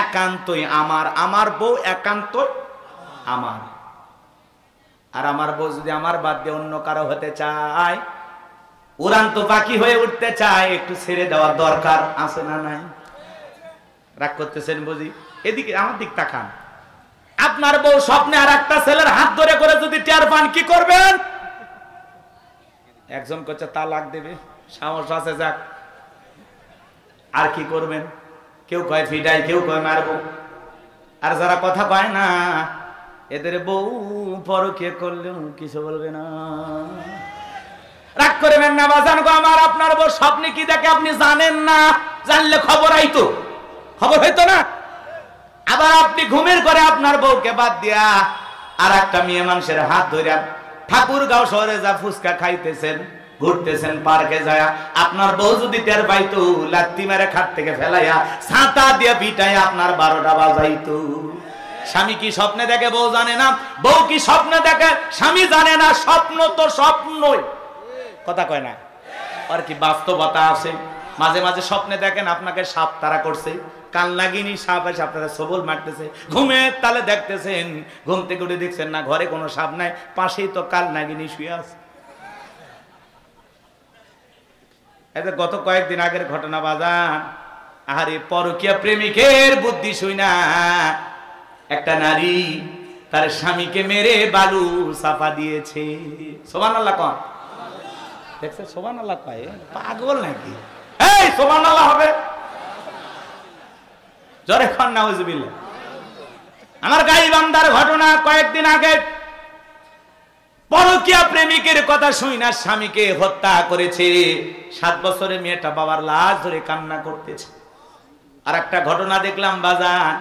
একান্তই আমার। আমার বউ একান্তই আমার, আর আমার বউ যদি আমার বাদ দিয়ে অন্য কারো হতে চায়, উড়ান্ত পাখি হয়ে উঠতে চায়, একটু ছেড়ে দেওয়ার দরকার আছে না নাই? রাগ করতেছেন বুঝি? এদিকে আমার দিক তাকান। আপনার বউ স্বপ্নে আর একটা ছেলের হাত ধরে করে যদি টের পান, কি করবেন? একজন করছে তালাক দেবে, সাহস আছে যাক। আর কি করবেন? কেউ কয় ফিডাই, কেউ কয় মারবো, আর যারা কথা কয় না, এদের বউ পরকীয়া করলেও কিছু বলবে না। রাগ করবেন না বাজান গো আমার, আপনার বউ স্বপ্নে কি দেখে আপনি জানেন না, জানলে খবর আইতো, খবর হইতো না। আবার আপনি ঘুমের করে আপনার বউকে বাদ দিয়া আর একটা মেয়ে মানুষের হাত ধরে ঠাকুরগাঁও শহরে যা ফুচকা খাইতেছেন, ঘুরতেছেন, পার্কে যায়, আপনার বউ যদি টের পাইতো, লাত্তি মেরে খাট থেকে ফেলাইয়া ছাতা দিয়ে পিটাইয়া আপনার 12টা বাজাইতো। স্বামী কি স্বপ্নে দেখে বউ জানে না, বউ কি স্বপ্নে দেখে স্বামী জানে না। স্বপ্ন তো স্বপ্নই, কথা কয় না, আর কি বাস্তবতা আছে। মাঝে মাঝে স্বপ্নে দেখেন আপনাকে সাপ তাড়া করছে, কান লাগিনি, সাপ এসে আপনারা সবল মারতেছে, ঘুমের তালে দেখতেছেন, ঘুম থেকে উঠে দেখছেন না ঘরে কোনো সাপ নাই, পাশেই তো কাল নাগিনী শুয়ে আছে। এতে গত কয়েকদিন আগের ঘটনা বাজান, আরে পরকীয়া প্রেমিকের বুদ্ধি শুই না, একটা নারী তার স্বামীকে মেরে বালু চাপা দিয়েছে। সুবহানাল্লাহ কন, দেখছে সুবহানাল্লাহ কয়, পাগল নাকি? এই সুবহানাল্লাহ হবে, জোরে কন নাউজুবিল্লাহ। আমার গাইবান্ধার ঘটনা, কয়েকদিন আগে পরকীয়া প্রেমিকের কথা শুই না স্বামীকে হত্যা করেছে। 7 বছরের মেয়েটা বাবার লাশ ধরে কান্না করতেছে। আর একটা ঘটনা দেখলাম বাজান,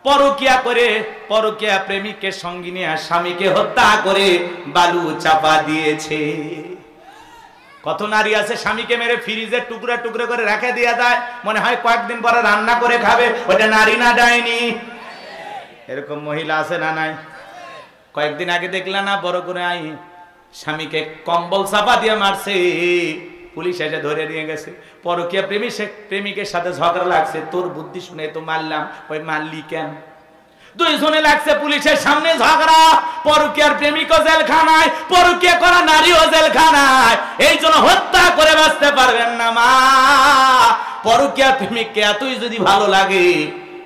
পরকীয়া করে পরকীয়া প্রেমিককে সঙ্গী নিয়ে স্বামীকে হত্যা করে বালু চাপা দিয়েছে। কত নারী আছে স্বামীকে মেরে ফ্রিজে টুকরা টুকরা করে রেখে দিয়ে যায়, মনে হয় কয়েকদিন পরে রান্না করে খাবে, ওটা নারী না ডাইনি? এরকম মহিলা আছে না নাই? কয়েকদিন আগে দেখলাম না বড় করে আই স্বামীকে কম্বল চাপা দিয়ে মারছে, পুলিশ এসে ধরে নিয়ে গেছে। পরকীয়া প্রেমিকের সাথে ঝগড়া লাগছে, তোর বুদ্ধি শুনে তো মারলাম। ওই মারলি কেন? দুইজনে লাগছে পুলিশের সামনে ঝগড়া, পরকীয়ার প্রেমিকও জেলখানায়, পরকীয়া করা নারীও জেলখানায়। এই জন্য হত্যা করে বাঁচতে পারবেন না মা। পরকীয়ার প্রেমিককে এতই যদি ভালো লাগে,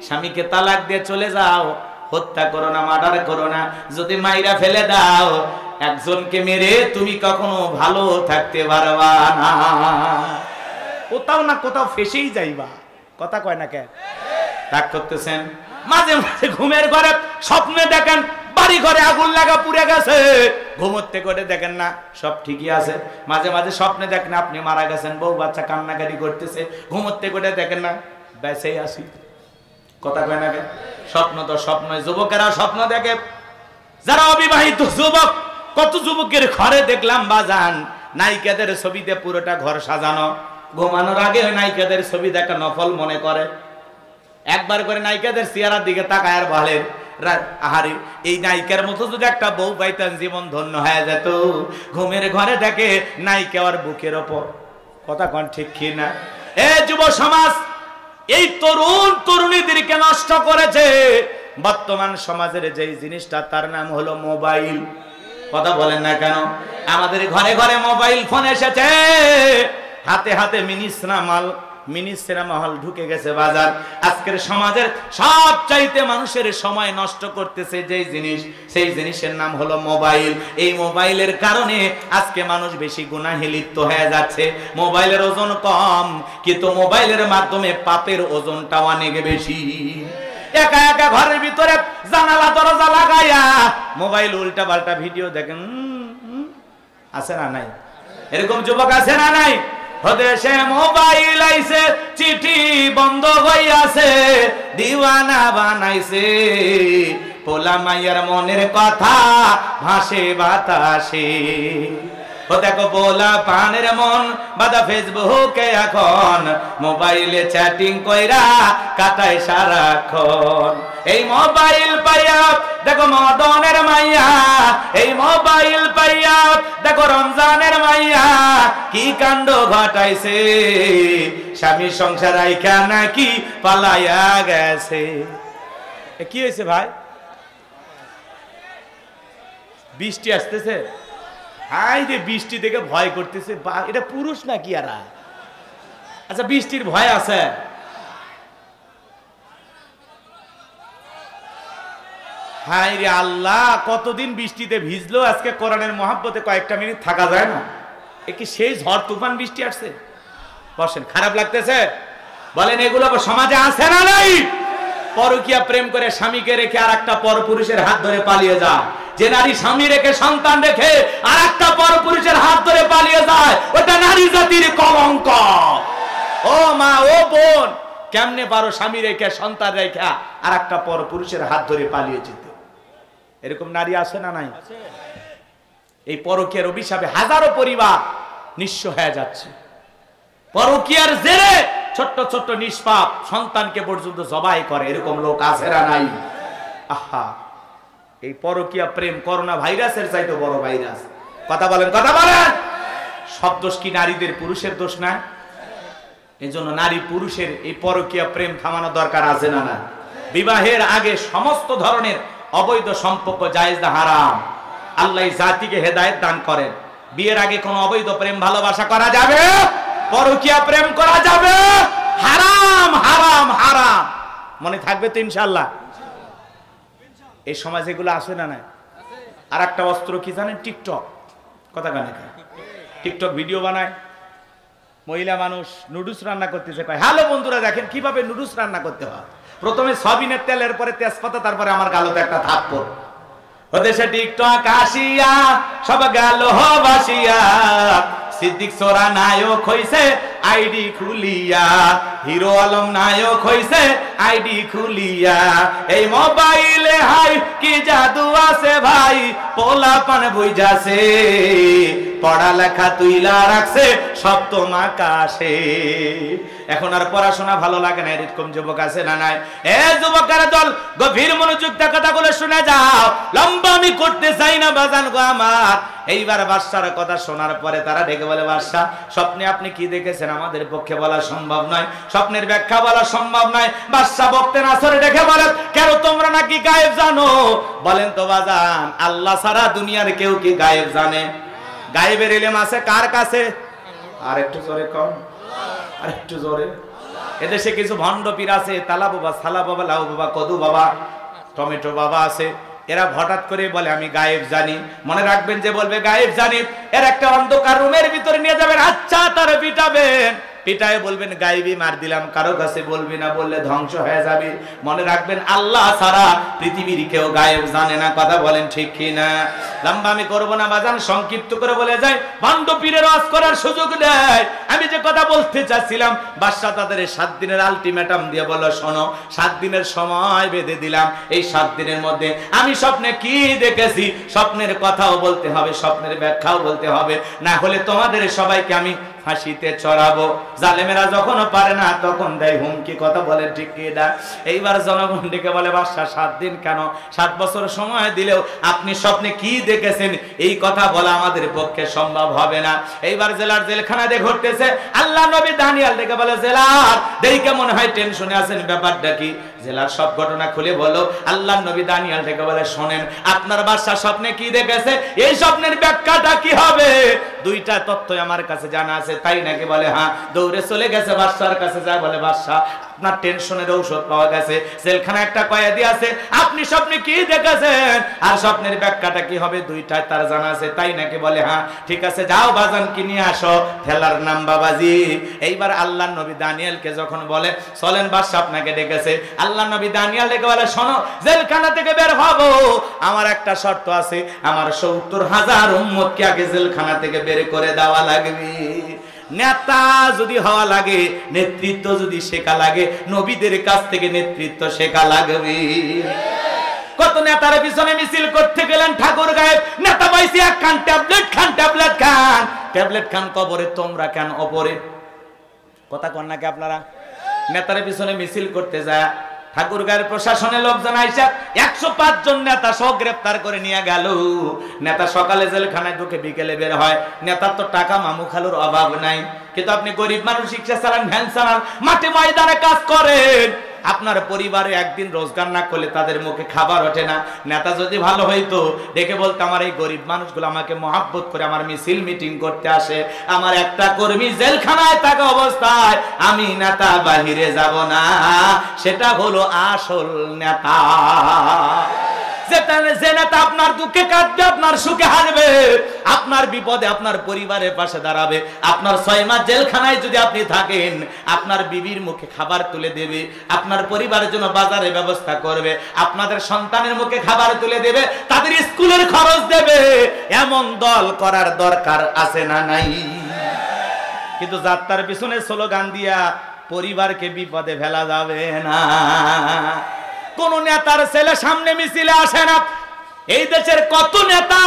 স্বামীকে তালাক দিয়ে চলে যাও, হত্যা করো না, মার্ডার করো না। যদি মাইরা ফেলে দাও, একজনকে মেরে তুমি কখনো ভালো থাকতে পারবা না, কোথাও না কোথাও ফেসেই যাইবা। কথা কয় না কেন? রাগ করতেছেন? মাঝে মাঝে ঘুমের ঘরে স্বপ্নে দেখেন বাড়ি ঘরে আগুন লাগা পুড়ে গেছে, ঘুমোতে করে দেখেন না সব ঠিকই আছে। মাঝে মাঝে স্বপ্নে দেখেন আপনি মারা গেছেন, বউ বাচ্চা কান্নাকাটি করতেছে, ঘুমোতে করে দেখেন না বেঁচেই আসি। কথা কয় না কেন? স্বপ্ন তো স্বপ্ন। যুবকেরা স্বপ্ন দেখে, যারা অবিবাহিত যুবক, কত যুবকের ঘরে দেখলাম বাজান নায়িকাদের ছবিতে পুরোটা ঘর সাজানো, ঘুমানোর আগে ওই নায়িকাদের ছবি দেখা নফল মনে করে। একবার করে নায়িকাদের চেহারার দিকে তাকায় আর বলেন, আহারে এই নায়িকার মতো যদি একটা বউ পাইতেন জীবন ধন্য হয়ে যেত। ঘুমের ঘরে দেখে নায়িকা আর বুকের ওপর। কথা কোন ঠিক কি না? এ যুব সমাজ এই তরুণ তরুণীদেরকে নষ্ট করেছে বর্তমান সমাজের যেই জিনিসটা, তার নাম হলো মোবাইল। কথা বলেন না কেন? আমাদের ঘরে ঘরে মোবাইল ফোন এসেছে, হাতে হাতে মিনি সিনেমা হল ঢুকে গেছে বাজার। আজকের সমাজের সবচাইতে মানুষের সময় নষ্ট করতেছে যেই জিনিস, সেই জিনিসের নাম হলো মোবাইল। এই মোবাইলের কারণে আজকে মানুষ বেশি গুনাহে লিপ্ত হয়ে যাচ্ছে। মোবাইলের ওজন কম, কিন্তু মোবাইলের মাধ্যমে পাপের ওজনটা অনেক বেশি। একা একা ঘরের ভিতরে জানালা দরজা লাগাইয়া মোবাইল উল্টা পাল্টা ভিডিও দেখেন, আছে না নাই? এরকম যুবক আছে না নাই? দেশে মোবাইল আইছে, চিঠি বন্ধ হইয়াছে, দিওয়ানা বানাইছে, পোলা মাইয়ার মনের কথা ভাসে বাতাসে। ও দেখো পোলা পানের মন বাদা ফেসবুকে এখন, মোবাইলে চ্যাটিং কইরা কাটায় সারাক্ষণ। এই মোবাইল পাইয়া দেখো মদনের মাইয়া, এই মোবাইল পাইয়া দেখো রমজানের মাইয়া, কি কাণ্ড ঘটাইছে, স্বামী সংসার আইকা নাকি পালাইয়া গেছে। কি হয়েছে ভাই? বৃষ্টি আসতেছে, হাই যে বৃষ্টি দেখে ভয় করতেছে। এটা পুরুষ নাকি এরা? আচ্ছা বৃষ্টির ভয় আছে? হাই রে আল্লাহ, কতদিন বৃষ্টিতে ভিজলো, আজকে কোরআনের মহাব্বতে কয়েকটা মিনিট থাকা যায় না? এ কি সেই ঝড় তুফান বৃষ্টি আসছে? বসেন, খারাপ লাগতেছে? বলেন এগুলো সমাজে আছে না নাই? পরকীয়া প্রেম করে স্বামীকে রেখে আর একটা পরপুরুষের হাত ধরে পালিয়ে যায়। যে নারী স্বামী রেখে সন্তান রেখে আর একটা পরপুরুষের হাত ধরে পালিয়ে যায়, ওটা নারী জাতির কলঙ্ক। ও মা, ও বোন, কেমনে পারো স্বামী রেখে সন্তান রেখে আর একটা পরপুরুষের হাত ধরে পালিয়ে যেতে? এরকম নারী আছে না নাই? এই পরকীয়ার অভিশাপে হাজারো পরিবার নিঃস্ব হয়ে যাচ্ছে। পরকীয়ার জেরে ছোট্ট ছোট্ট নিষ্পাপ সন্তানকে পর্যন্ত জবাই করে, এরকম লোক আছে না নাই? আহা, এই পরকীয়া প্রেম করোনা ভাইরাসের চাইতে বড় ভাইরাস। কথা বলেন, কথা বলেন। সব দোষ কি নারীদের, পুরুষের দোষ না? এই জন্য নারী পুরুষের এই পরকীয়া প্রেম থামানো দরকার আছে না না? বিবাহের আগে সমস্ত ধরনের অবৈধ সম্পর্ক জায়েজ না হারাম। আল্লাহ জাতিকে হেদায়েত দান করেন। বিয়ের আগে কোনো অবৈধ প্রেম ভালোবাসা করা যাবে? পরকীয়া প্রেম করা যাবে? হারাম, হারাম, হারাম। মনে থাকবে তো ইনশাআল্লাহ? এই সমাজ এগুলো আসে না না? আর একটা অস্ত্র কি জানেন? টিকটক। কথা কানে টিকটক ভিডিও বানায় মহিলা মানুষ, নুডলস রান্না করতেছে, কয় হ্যালো বন্ধুরা দেখেন কিভাবে নুডলস রান্না করতে হয়। প্রথমে সয়াবিনের তেল, এরপরে তেজপাতা, তারপরে আমার গালতে একটা থাপ্পড়। ওদেশে টিকটক আসিয়া সব গেল ভাসিয়া, সিদ্দিক সোরা নায়ক হইছে আইডি খুলিয়া, হিরো আলম নায়ক হইছে আইডি খুলিয়া। এই মোবাইলে হাই কি জাদু আছে ভাই, পোলা পান বুঝাছে, পড়ালেখা তুইলা রাখছে সপ্তম আকাশে। এখন আর পড়াশোনা ভালো লাগে না, এরকম যুবক আছে না নাই? এ যুবকের দল, গভীর মনোযোগ দিয়ে কথাগুলো শুনে যাও। লম্বা আমি করতে চাই না বাজান গো আমার। এইবার বাদশার কথা শোনার পরে তারা ডেকে বলে, বাদশা স্বপ্নে আপনি কি দেখেছেন আমাদের পক্ষে বলা সম্ভব নয়, স্বপ্নের ব্যাখ্যা বলা সম্ভব নয়। বাদশা বক্তে নাসরে ডেকে বলেন, কেন তোমরা নাকি গায়েব জানো? বলেন তো বাজান, আল্লাহ ছাড়া দুনিয়ার কেউ কি গায়েব জানে? গায়েবের ইলম আছে কার কাছে? আর একটু জোরে কম, আর একটু জোরে। এদেশে কিছু ভণ্ড পীর আছে, তালা বাবা, সালা বাবা, লাউ বাবা, কদু বাবা, টমেটো বাবা আছে। এরা হঠাৎ করে বলে আমি গায়েব জানি। মনে রাখবেন, যে বলবে গায়েব জানি, এর একটা অন্ধকার রুমের ভিতরে নিয়ে যাবেন, আচ্ছা তার পিটাবেন, পিটায় বলবেন গায়েবী মার দিলাম, কারো কাছে বলবি না, বললে ধ্বংস হয়ে যাবে। মনে রাখবেন, আল্লাহ ছাড়া পৃথিবীর কেউ গায়েব জানে না। কথা বলেন ঠিক কি না? লম্বা আমি করবো না বাজান, সংক্ষিপ্ত করে বলে যায়, ভণ্ড পীরের ওয়াজ করার সুযোগ নেই। আমি যে কথা বলতে চাচ্ছিলাম, বাদশা তাদের 7 দিনের আলটিমেটাম দিয়ে বলো, শোনো 7 দিনের সময় বেঁধে দিলাম। এই 7 দিনের মধ্যে আমি স্বপ্নে কি দেখেছি, স্বপ্নের কথাও বলতে হবে, স্বপ্নের ব্যাখ্যাও বলতে হবে, না হলে তোমাদের সবাইকে আমি ফাঁসিতে চড়াবো। জালেমেরা যখন পারে না তখন দেয় হুমকি। কথা বলে ঠিক কি না? এইবার জনগণ ডেকে বলে, বাদশা 7 দিন কেন, 7 বছর সময় দিলেও আপনি স্বপ্নে কি দেখেছেন এই কথা বলা আমাদের পক্ষে সম্ভব হবে না। এইবার জেলার জেলখানা দিয়ে ঘটতেছে। আল্লাহ নবী দানিয়াল ডেকে বলে, জেলার দেই কেমন হয়, টেনশনে আছেন, ব্যাপারটা কি? জেলার সব ঘটনা খুলে বলো। আল্লাহ নবী দানিয়াল ডেকে বলে, শোনেন আপনার বাদশা স্বপ্নে কি দেখেছে, এই স্বপ্নের ব্যাখ্যাটা কি হবে? 2টা তথ্য আমার কাছে জানা আছে। তাই নাকি? বলে হ্যাঁ। দৌড়ে চলে গেছে বাদশার কাছে, যায় বলে, বাদশা আপনার টেনশনের ঔষধ পাওয়া গেছে, জেলখানা একটা কয়েদি আছে, আপনি স্বপ্নে কি দেখেছেন আর স্বপ্নের ব্যাখ্যাটা কি হবে 2টাই তার জানা আছে। তাই নাকি? বলে হ্যাঁ। ঠিক আছে, যাও বাজান কি নিয়ে আসো, ঠেলার নাম বাবাজি। এইবার আল্লাহ নবী দানিয়েলকে যখন বলে, চলেন বাদশা আপনাকে ডেকেছে, আল্লাহ নবী দানিয়েল ডেকে বলে, শোনো জেলখানা থেকে বের হবো, আমার একটা শর্ত আছে, আমার 70,000 উম্মতকে আগে জেলখানা থেকে বের করে দেওয়া লাগবে। নেতা যদি হওয়া লাগে, নেতৃত্ব যদি শেখা লাগে, নবীদের কাছ থেকে নেতৃত্ব শেখা লাগবে। কত নেতার পিছনে মিছিল করতে গেলেন ঠাকুর গায়েব, নেতা পাইছি এক খান ট্যাবলেট খান, ট্যাবলেট খান, ট্যাবলেট খান কবরে, তোমরা কেন অপরে? কথা কন নাকি আপনারা? নেতার পিছনে মিছিল করতে যায় ঠাকুর গায়ের প্রশাসনের লোকজন আইসা 105 জন নেতা সহ গ্রেফতার করে নিয়ে গেল। নেতা সকালে জেলখানায় ঢুকে বিকেলে বের হয়। নেতার তো টাকা মামু খালুর অভাব নাই, কিন্তু আপনি গরিব মানুষ, রিক্সা চালান, ভ্যান চালান, মাঠে ময়দানে কাজ করেন, আপনার পরিবারে একদিন রোজগার না করলে তাদের মুখে খাবার ওঠে না। নেতা যদি ভালো হইতো, ডেকে বলতো আমার এই গরিব মানুষগুলো আমাকে মহাব্বত করে আমার মিছিল মিটিং করতে আসে, আমার একটা কর্মী জেলখানায় থাকা অবস্থায় আমি নেতা বাহিরে যাব না, সেটা হলো আসল নেতা। যে নেতা আপনার দুঃখে কাঁদবে, আপনার সুখে হাসবে, আপনার বিপদে আপনার পরিবারের পাশে দাঁড়াবে। আপনার 6 মাস জেলখানায় যদি আপনি থাকেন, আপনার বিবির মুখে খাবার তুলে দেবে, আপনার পরিবারের জন্য বাজারে ব্যবস্থা করবে, আপনাদের সন্তানের মুখে খাবার তুলে দেবে, তাদের স্কুলের খরচ দেবে, এমন দল করার দরকার আছে না নাই? কিন্তু যাত্রার পিছনে স্লোগান দিয়া পরিবারকে বিপদে ফেলা যাবে না। কোন নেতার ছেলে সামনে মিছিলে আসে না। এই দেশের কত নেতা,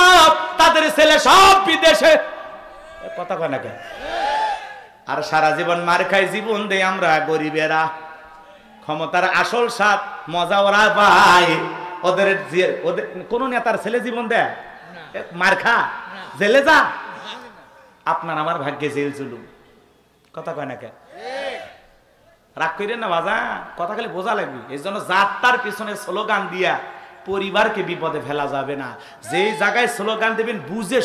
তাদের ছেলে সব বিদেশে। কথা কয় না কেন? আর সারা জীবন মার খাই, জীবন দেয় আমরা গরিবেরা। ক্ষমতার আসল স্বাদ মজা ওরা পায়। ওদের কোন নেতার ছেলে জীবন দেয়? মার খা, জেলে যা। আপনার আমার ভাগ্যে জেল চলুন। কথা কয় না কেন? রাগ করেন না বাজা, কথা খালি বোঝা লাগবে। এই জন্য যাত্রার পিছনে স্লোগান দিয়া পরিবারকে বিপদে ফেলা যাবে না। যেই জায়গায় স্লোগান দেবেন বুঝে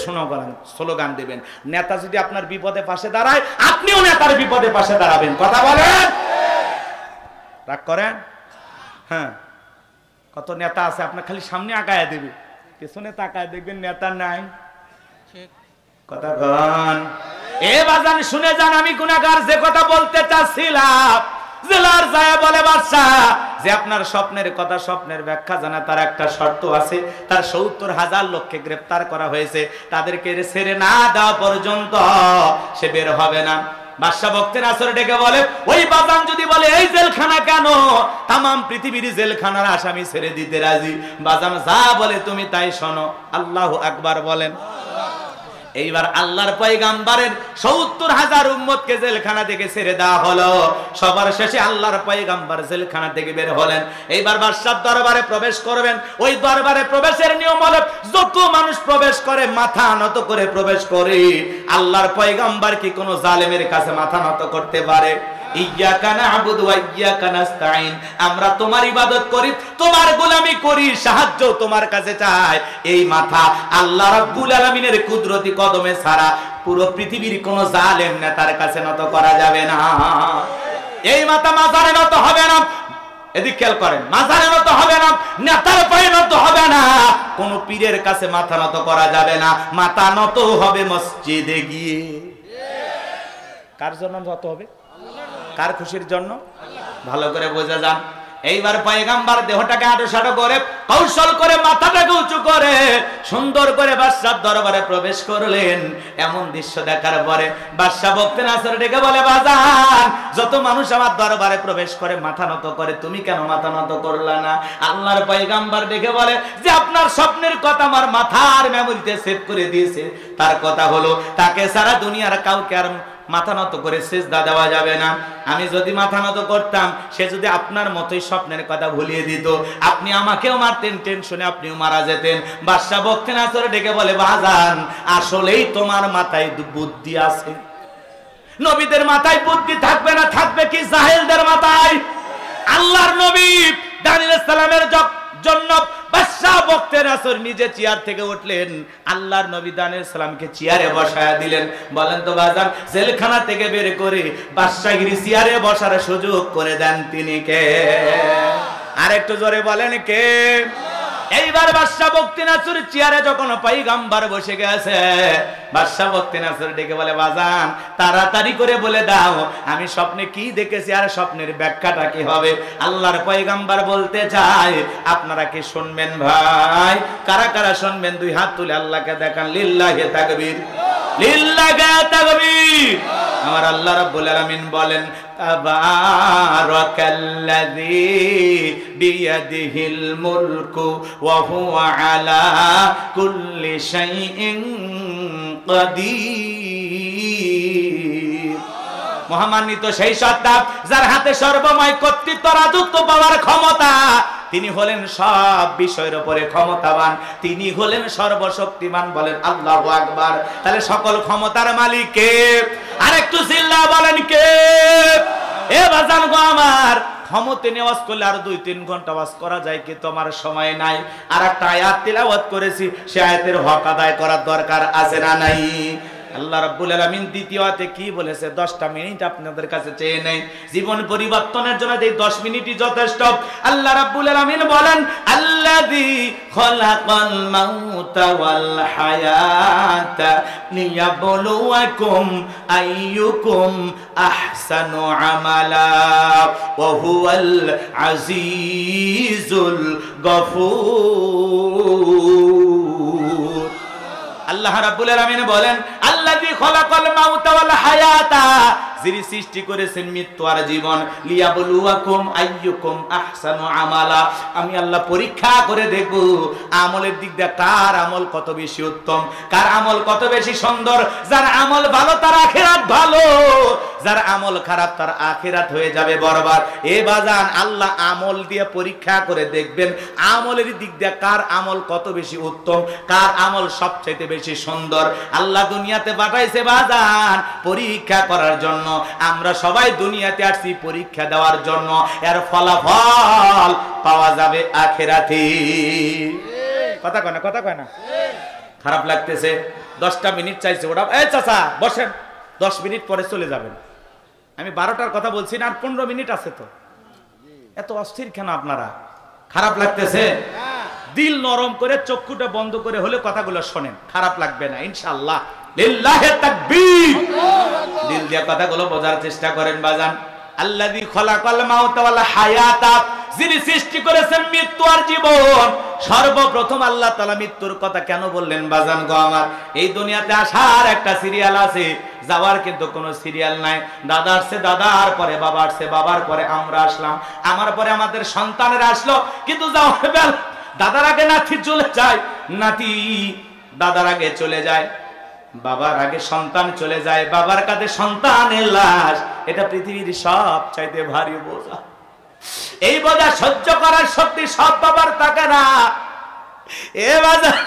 স্লোগান দেবেন। নেতা যদি আপনার বিপদে পাশে দাঁড়ায়, আপনিও নেতার বিপদে পাশে দাঁড়াবেন। কথা বলেন, রাগ করেন? হ্যাঁ, কত নেতা আছে আপনার খালি সামনে আগায় দেবে, পেছনে তাকায় দেখবেন নেতা নাই। কথা কন। এ বাজান শুনে যান, আমি গুনাহগার যে কথা বলতে চাচ্ছিলাম, জেলার যায় বলে বাদশা যে আপনার স্বপ্নের কথা, স্বপ্নের ব্যাখ্যা জানা, তার একটা শর্ত আছে, তার ৭০,০০০ লোককে গ্রেফতার করা হয়েছে, তাদেরকে ছেড়ে না দেওয়া পর্যন্ত সে বের হবে না। বাদশা বক্তে নাসর ডেকে বলে, ওই বাজান যদি বলে এই জেলখানা কেন, তামাম পৃথিবীর জেলখানার আসামি ছেড়ে দিতে রাজি। বাজান যা বলে তুমি তাই শোনো। আল্লাহু আকবার বলেন। এইবার আল্লাহর পয়গাম্বরের ৭০,০০০ উম্মতকে জেলখানা থেকে ছেড়ে দেওয়া হলো। সবার শেষে আল্লাহর পয়গাম্বর জেলখানা থেকে বের হলেন। এইবার বাদশার দরবারে প্রবেশ করবেন। ওই দরবারে প্রবেশের নিয়ম হলো যত মানুষ প্রবেশ করে মাথা নত করে প্রবেশ করে। আল্লাহর পয়গাম্বর কি কোনো জালেমের কাছে মাথা নত করতে পারে? ইয়্যাকা না'বুদু ওয়া ইয়্যাকা নাস্তাঈন, আমরা তোমার ইবাদত করি, তোমার গোলামি করি, সাহায্য তোমার কাছে চাই। এই মাথা আল্লাহ রাব্বুল আলামিনের কুদরতি কদমে ছাড়া পুরো পৃথিবীর কোন জালেম নেতার কাছে নত করা যাবে না। এই মাথা মাজারে নত হবে না। এদিক খেয়াল করেন, মাজারে নত হবে না, নেতার পায়ে নত হবে না, কোন পীরের কাছে মাথা নত করা যাবে না। মাথা নত হবে মসজিদে গিয়ে। কার জন্য নত হবে? কার খুশির জন্য? ভালো করে বোঝা যান। এইবার পয়গাম্বর দেহটাকে আড়োসাড়ো করে কৌশল করে মাথাটাকে উঁচু করে সুন্দর করে বাদশার দরবারে প্রবেশ করলেন। এমন দৃশ্য দেখার পরে বাদশা বক্তে নাসর ডেকে বলে, বাজান যত মানুষ আমার দরবারে প্রবেশ করে মাথা নত করে, তুমি কেন মাথা নত করলা না? আল্লাহর পয়গাম্বর ডেকে বলে যে আপনার স্বপ্নের কথা আমার মাথার মেমোরিতে সেভ করে দিয়েছে। তার কথা হলো তাকে সারা দুনিয়ার কাউকে আর মাথা নত করে সিজদা দেওয়া যাবে না। আমি যদি মাথা নত করতাম, সে যদি আপনার মতোই স্বপ্নের কথা ভুলিয়ে দিত, আপনি আমাকেও মারতেন, টেনশনে আপনিও মারা যেতেন। বাদশা বক্তে নাসর ডেকে বলে, বাজান আসলেই তোমার মাথায় বুদ্ধি আছে। নবীদের মাথায় বুদ্ধি থাকবে না, থাকবে কি জাহেলদের মাথায়? আল্লাহর নবী দানিয়েল সালামের জন্য বাদশা বক্তে নাসর নিজে চেয়ার থেকে উঠলেন, আল্লাহর নবী দানিয়েল সালামকে চেয়ারে বসায়া দিলেন। বলেন তো বাজান, জেলখানা থেকে বের করে বাদশাগিরি চেয়ারে বসার সুযোগ করে দেন তিনি কে? আরেকটু জোরে বলেন কে? এইবার বাদশা বক্তে নাসর চেয়ারে যখন পয়গাম্বর বসে গেছে, বাদশা বক্তে নাসর ডেকে বলে, বাজান তাড়াতাড়ি করে বলে দাও আমি স্বপ্নে কি দেখেছি আর স্বপ্নের ব্যাখ্যাটা কি হবে। আল্লাহর পয়গাম্বর বলতে চায়, আপনারা কি শুনবেন ভাই? কারা কারা শুনবেন? দুই হাত তুলে আল্লাহকে দেখান। লিল্লাহি তাকবীর, লিল্লাহি তাকবীর। আমার আল্লাহ রাব্বুল আলামিন বলেন, তাবারাকাল্লাযী বিয়াদিহিল মুলকু ওয়া হুয়া আলা কুল্লি শাইইন কাদির। মহামান্বিত সেই সত্তা যার হাতে সর্বময় কর্তৃত্ব, রাজত্ব পাওয়ার ক্ষমতা। তিনি হলেন সব বিষয়ের উপরে ক্ষমতাবান, তিনি হলেন সর্বশক্তিমান। বলেন আল্লাহু আকবার। তাহলে সকল ক্ষমতার মালিক কে? আরেকটু জিল্লা বলেন কে? এ বাজান গো আমার, ক্ষমতে নেওয়াজ করলে আর 2-3 ঘন্টা ওয়াজ করা যায়, কি তোমার সময় নাই। আর একটা আয়াত তিলাওয়াত করেছি, সে আয়াতের হক আদায় করার দরকার আছে না নাই? আল্লাহ রাব্বুল আলামিন দ্বিতীয় আয়াতে কি বলেছে? 10টা মিনিট আপনাদের কাছে চেয়ে নেই। জীবন পরিবর্তনের জন্য এই 10 মিনিটই যথেষ্ট। আল্লাহ রাব্বুল আলামিন বলেন, আল্লাযী খলাকাল মাউতা ওয়াল হায়াতা লিয়াবলুয়াকুম আইয়ুকুম আহসানু আমালা ওয়া হুয়াল আজিজুল গফুর। আল্লাহ রাব্বুল আলামিন বলেন, আল্লাযী খলাকাল মাউতা ওয়াল হায়াতা, যিনি সৃষ্টি করেছেন মৃত্যু আর জীবন, লিয়াবলুয়াকুম আইয়ুকুম আহসানু আমালা, আমি আল্লাহ পরীক্ষা করে দেখব আমলের দিক দিয়ে কার আমল কত বেশি উত্তম, কার আমল কত বেশি সুন্দর। যার আমল ভালো তার আখিরাত ভালো, যার আমল খারাপ তার আখিরাত হয়ে যাবে বরবাদ। এ বাজান, আল্লাহ আমল দিয়ে পরীক্ষা করে দেখবেন আমলের দিক দিয়ে কার আমল কত বেশি উত্তম, কার আমল সবচেয়ে বেশি সুন্দর। আল্লাহ দুনিয়াতে পাঠাইছে বাজান পরীক্ষা করার জন্য। আমরা সবাই দুনিয়াতে আসছি পরীক্ষা দেওয়ার জন্য, এর ফলাফল পাওয়া যাবে আখিরাতে। কথা কয় না, কথা কয় না? খারাপ লাগতেছে? 10টা মিনিট চাইছে ওরা। এই চাচা বসেন, 10 মিনিট পরে চলে যাবেন। আমি 12টার কথা বলছি না, আর 15 মিনিট আছে তো। এত অস্থির কেন আপনারা? খারাপ লাগতেছে? দিল নরম করে চক্ষুটা বন্ধ করে হলে কথাগুলো শোনেন, খারাপ লাগবে না ইনশাআল্লাহ। লিল্লাহি তাকবীর। দিল দিয়ে কথাগুলো বোঝার চেষ্টা করেন বাজান। আল্লাযী খলাকাল মাউতা ওয়াল হায়াতা, যিনি সৃষ্টি করেছেন মৃত্যু আর জীবন। সর্বপ্রথম আল্লাহ তাআলা মৃত্যুর কথা কেন বললেন বাজান গো আমার? এই দুনিয়াতে আসার একটা সিরিয়াল আছে, যাওয়ার কিন্তু কোনো সিরিয়াল নাই। দাদা আসছে, দাদার পরে বাবা আসছে, বাবার পরে আমরা আসলাম, আমার পরে আমাদের সন্তানেরা আসলো। কিন্তু যাওয়ার বেলা দাদার আগে নাতি চলে যায়, নাতি দাদার আগে চলে যায়, বাবার আগে সন্তান চলে যায়, বাবার কাছে সন্তানের লাশ। এটা পৃথিবীর সবচাইতে ভারী বোঝা। এই বোঝা সহ্য করার শক্তি সব বাবার থাকে না। এ বাজার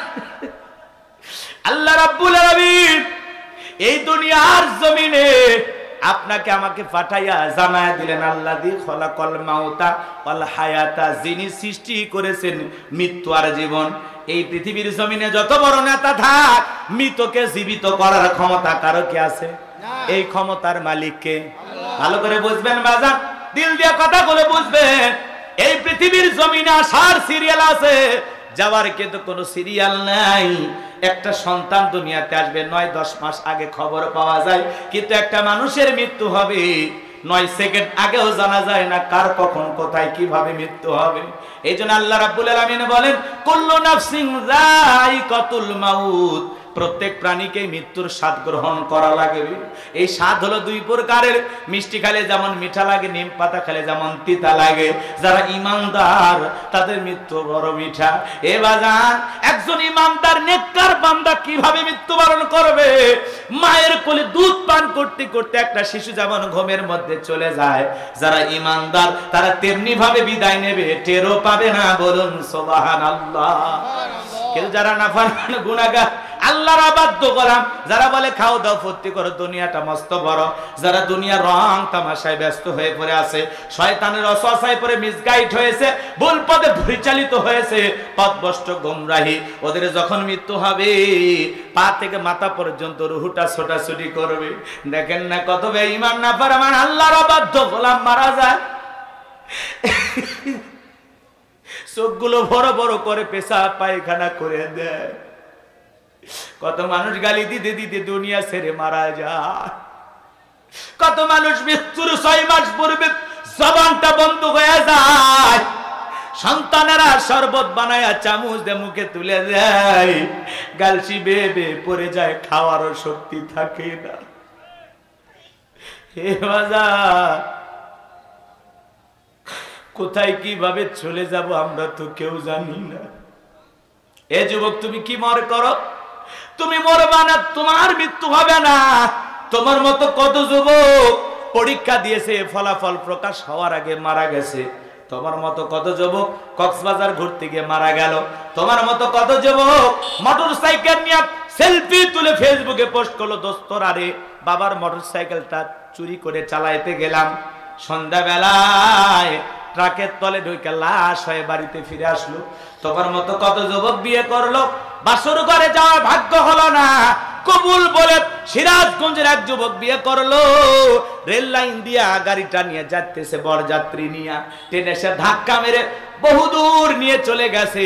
আল্লাহ রাব্বুল আলামিন এই দুনিয়ার জমিনে আপনাকে আমাকে পাঠাইয়া জানায়া দিলেন, আল্লাযী খলাকাল মাউতা ওয়াল হায়াতা, যিনি সৃষ্টি করেছেন মৃত্যু আর জীবন। এই পৃথিবীর জমিনে যত বড় নেতা থাক, মৃতকে জীবিত করার ক্ষমতা কারো কি আছে? এই ক্ষমতার মালিক কে? ভালো করে বুঝবেন বাজার, দিল দিয়ে কথা বলে বুঝবেন। এই পৃথিবীর জমিনে আসার সিরিয়াল আছে, যাওয়ার কিন্তু কোনো সিরিয়াল নাই। একটা সন্তান দুনিয়াতে আসবে ৯-১০ মাস আগে খবর পাওয়া যায়, কিন্তু একটা মানুষের মৃত্যু হবে ৯ সেকেন্ড আগেও জানা যায় না কার কখন কোথায় কিভাবে মৃত্যু হবে। এই জন্য আল্লাহ রাব্বুল আলামিন বলেন, কুল্লু নাফসিন যায়িকাতুল মাউত, প্রত্যেক প্রাণীকে মৃত্যুর স্বাদ গ্রহণ করা লাগবে। এই স্বাদ হলো দুই প্রকারের, মিষ্টি খেলে যেমন মিঠা লাগে, নিম পাতা খেলে যেমন তিতা লাগে। যারা ইমানদার তাদের মৃত্যু বড় মিঠা। এ বাজান, একজন ইমানদার নেককার বান্দা কিভাবে মৃত্যুবরণ করবে? মায়ের কোলে দুধ পান করতে করতে একটা শিশু যেমন ঘুমের মধ্যে চলে যায়, যারা ইমানদার তারা তেমনি ভাবে বিদায় নেবে, টেরও পাবে না। বলুন সুবহানাল্লাহ। কিন্তু যারা নাফরমান গুনাহগার, আল্লাহর অবাধ্য গোলাম, যারা বলে খাও দাও ফুর্তি করো, দুনিয়াটা মস্ত বড়, যারা দুনিয়ার রং তামাশায় ব্যস্ত হয়ে পড়ে আছে, শয়তানের ওয়াসওয়াসায় পড়ে মিসগাইড হয়েছে, ভুল পথে পরিচালিত হয়েছে, পথভ্রষ্ট গোমরাহি, ওদের যখন মৃত্যু হবে পা থেকে মাথা পর্যন্ত রুহুটা ছোটাছুটি করবে। দেখেন না কত বেঈমান নাফরমান আল্লাহর অবাধ্য গোলাম মারা যায়, চোখগুলো বড় বড় করে পেশাব পায়খানা করে দেয়। কত মানুষ গালি দিতে দিতে দুনিয়া ছেড়ে মারা যায়। কত মানুষ মৃত্যুর 6 মাস পূর্বে জবানটা বন্ধ হয়ে যায়, সন্তানেরা শরবত বানায়া চামচ দিয়ে মুখে তুলে দেয়, গালসি বেয়ে বেয়ে পড়ে যায়, খাওয়ারও শক্তি থাকে না। হে বাজার, কোথায় কিভাবে চলে যাব আমরা তো কেউ জানি না। এ যুবক, তুমি কি মনে করো? তুমি মরবা না, তোমার মৃত্যু হবে না। তোমার মতো কত যুবক পরীক্ষা দিয়েছে, ফলাফল প্রকাশ হওয়ার আগে মারা গেছে। তোমার মতো কত যুবক কক্সবাজার ঘুরতে গিয়ে মারা গেল। তোমার মতো কত যুবক মোটরসাইকেল নিয়ে সেলফি তুলে ফেসবুকে পোস্ট করলো, দোস্তর আরে বাবার মোটরসাইকেলটা চুরি করে চালাইতে গেলাম, সন্ধ্যাবেলায় ট্রাকের তলে ঢুকে লাশ হয়ে বাড়িতে ফিরে আসলো। তোমার মতো কত যুবক বিয়ে করলো, বাসর ঘরে যাওয়ার ভাগ্য হলো না, কবুল বলে সিরাজগঞ্জের এক যুবক বিয়ে করলো, রেল লাইন দিয়া গাড়িটা নিয়ে যাইতেছে, বরযাত্রী নিয়ে ট্রেনে সে ধাক্কা মেরে বহুদূর নিয়ে চলে গেছে,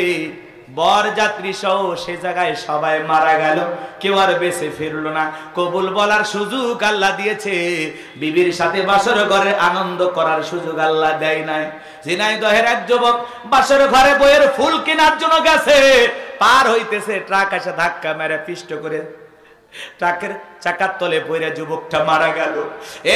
বরযাত্রী সহ সে জায়গায় সবাই মারা গেল, কেউ আর বেঁচে ফিরলো না। কবুল বলার সুযোগ আল্লাহ দিয়েছে, বিবির সাথে বাসর ঘরে আনন্দ করার সুযোগ আল্লাহ দেয় নাই। ঝিনাইদহের এক যুবক বাসর ঘরে বইয়ের ফুল কেনার জন্য গেছে, পার হইতেছে, ট্রাক এসে ধাক্কা মেরে পিষ্ট করে ট্রাকের চাকার তলে পড়ে যুবকটা মারা গেল।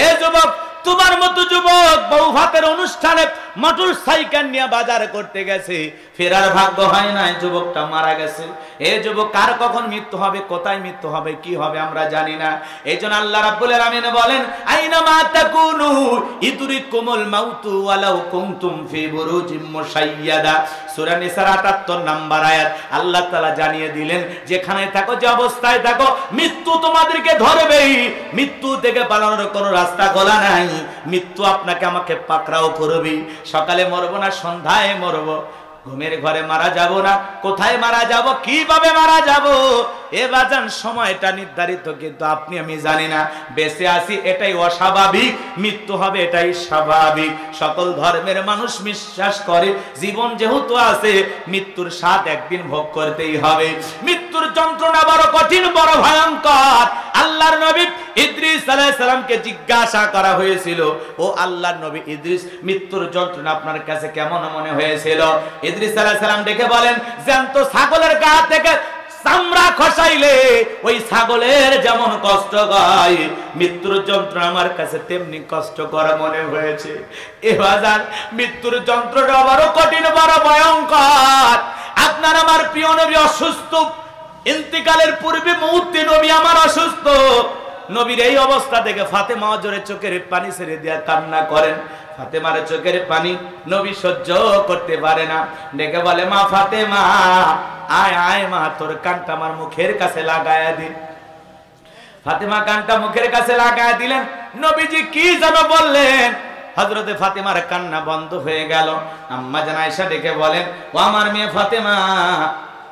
এ যুবক, তোমার মতো যুবক বউ ভাতের অনুষ্ঠানে মোটরসাইকেল নিয়ে বাজার করতে গেছে, ফেরার ভাগ্য হয় নাই, যুবকটা মারা গেছে। এ যুবক, কার কখন মৃত্যু হবে, কোথায় মৃত্যু হবে, কি হবে আমরা জানি না। এই জন্য আল্লাহ রাব্বুল আলামিন বলেন, আইনামা তাকুনু ইদরিকুমুল মাউতু ওয়ালাউ কুনতুম ফি বুরুজিম মুশাইয়াদা। সূরা নিসার ৭৮ নম্বর আয়াত। আল্লাহ তাআলা জানিয়ে দিলেন, যেখানে থাকো, যে অবস্থায় থাকো, মৃত্যু তোমাদেরকে ধরবেই। মৃত্যু থেকে পালানোর কোনো রাস্তা খোলা নাই। মৃত্যু আপনাকে আমাকে পাকড়াও করবে। সকালে মরবো না, সন্ধ্যায় মরবো, ঘুমের ঘরে মারা যাব না, কোথায় মারা যাব, কিভাবে মারা যাব, এ বাজান সময়টা নির্ধারিত, কিন্তু আপনি আমি জানি না। বেঁচে আছি এটাই অস্বাভাবিক, মৃত্যু হবে এটাই স্বাভাবিক। সকল ধর্মের মানুষ বিশ্বাস করে, জীবন যেহেতু আছে, মৃত্যুর স্বাদ একদিন ভোগ করতেই হবে। মৃত্যুর যন্ত্রণা বড় কঠিন, বড় ভয়ঙ্কর। আল্লাহ আল্লাহর নবী ইদ্রিস আলাইহিস সালামকে জিজ্ঞাসা করা হয়েছিল, ও আল্লাহর নবী ইদ্রিস, মৃত্যুর যন্ত্রণা আপনার কাছে কেমন মনে হয়েছিল? ইদ্রিস আলাইহিস সালাম ডেকে বলেন, জ্যান্ত ছাগলের গা থেকে চামড়া খসাইলে ওই ছাগলের যেমন কষ্ট হয়, মৃত্যুর যন্ত্রণা আমার কাছে তেমনি কষ্টকর মনে হয়েছে। এ বাজার, মৃত্যুর যন্ত্রণা বড় কঠিন, বড় ভয়ঙ্কর। আপনার আমার প্রিয় নবী অসুস্থ, ইন্তিকালের পূর্বে মুহূর্তে নবী আমার অসুস্থ। নবীর এই অবস্থা দেখে ফাতেমা জোরে চোখের পানি ছেড়ে দিয়া কান্না করেন। ফাতেমার চোখের পানি নবী সহ্য করতে পারে না, ডেকে বলে, মা ফাতেমা, আয় আয় মা, তোর কানটা আমার মুখের কাছে লাগায়া দিন। ফাতেমা কানটা মুখের কাছে লাগায়া দিলেন। নবীজি কি যেন বললেন, হযরতে ফাতেমার কান্না বন্ধ হয়ে গেল। আম্মা জান আয়েশা ডেকে বলেন, ও আমার মেয়ে ফাতেমা,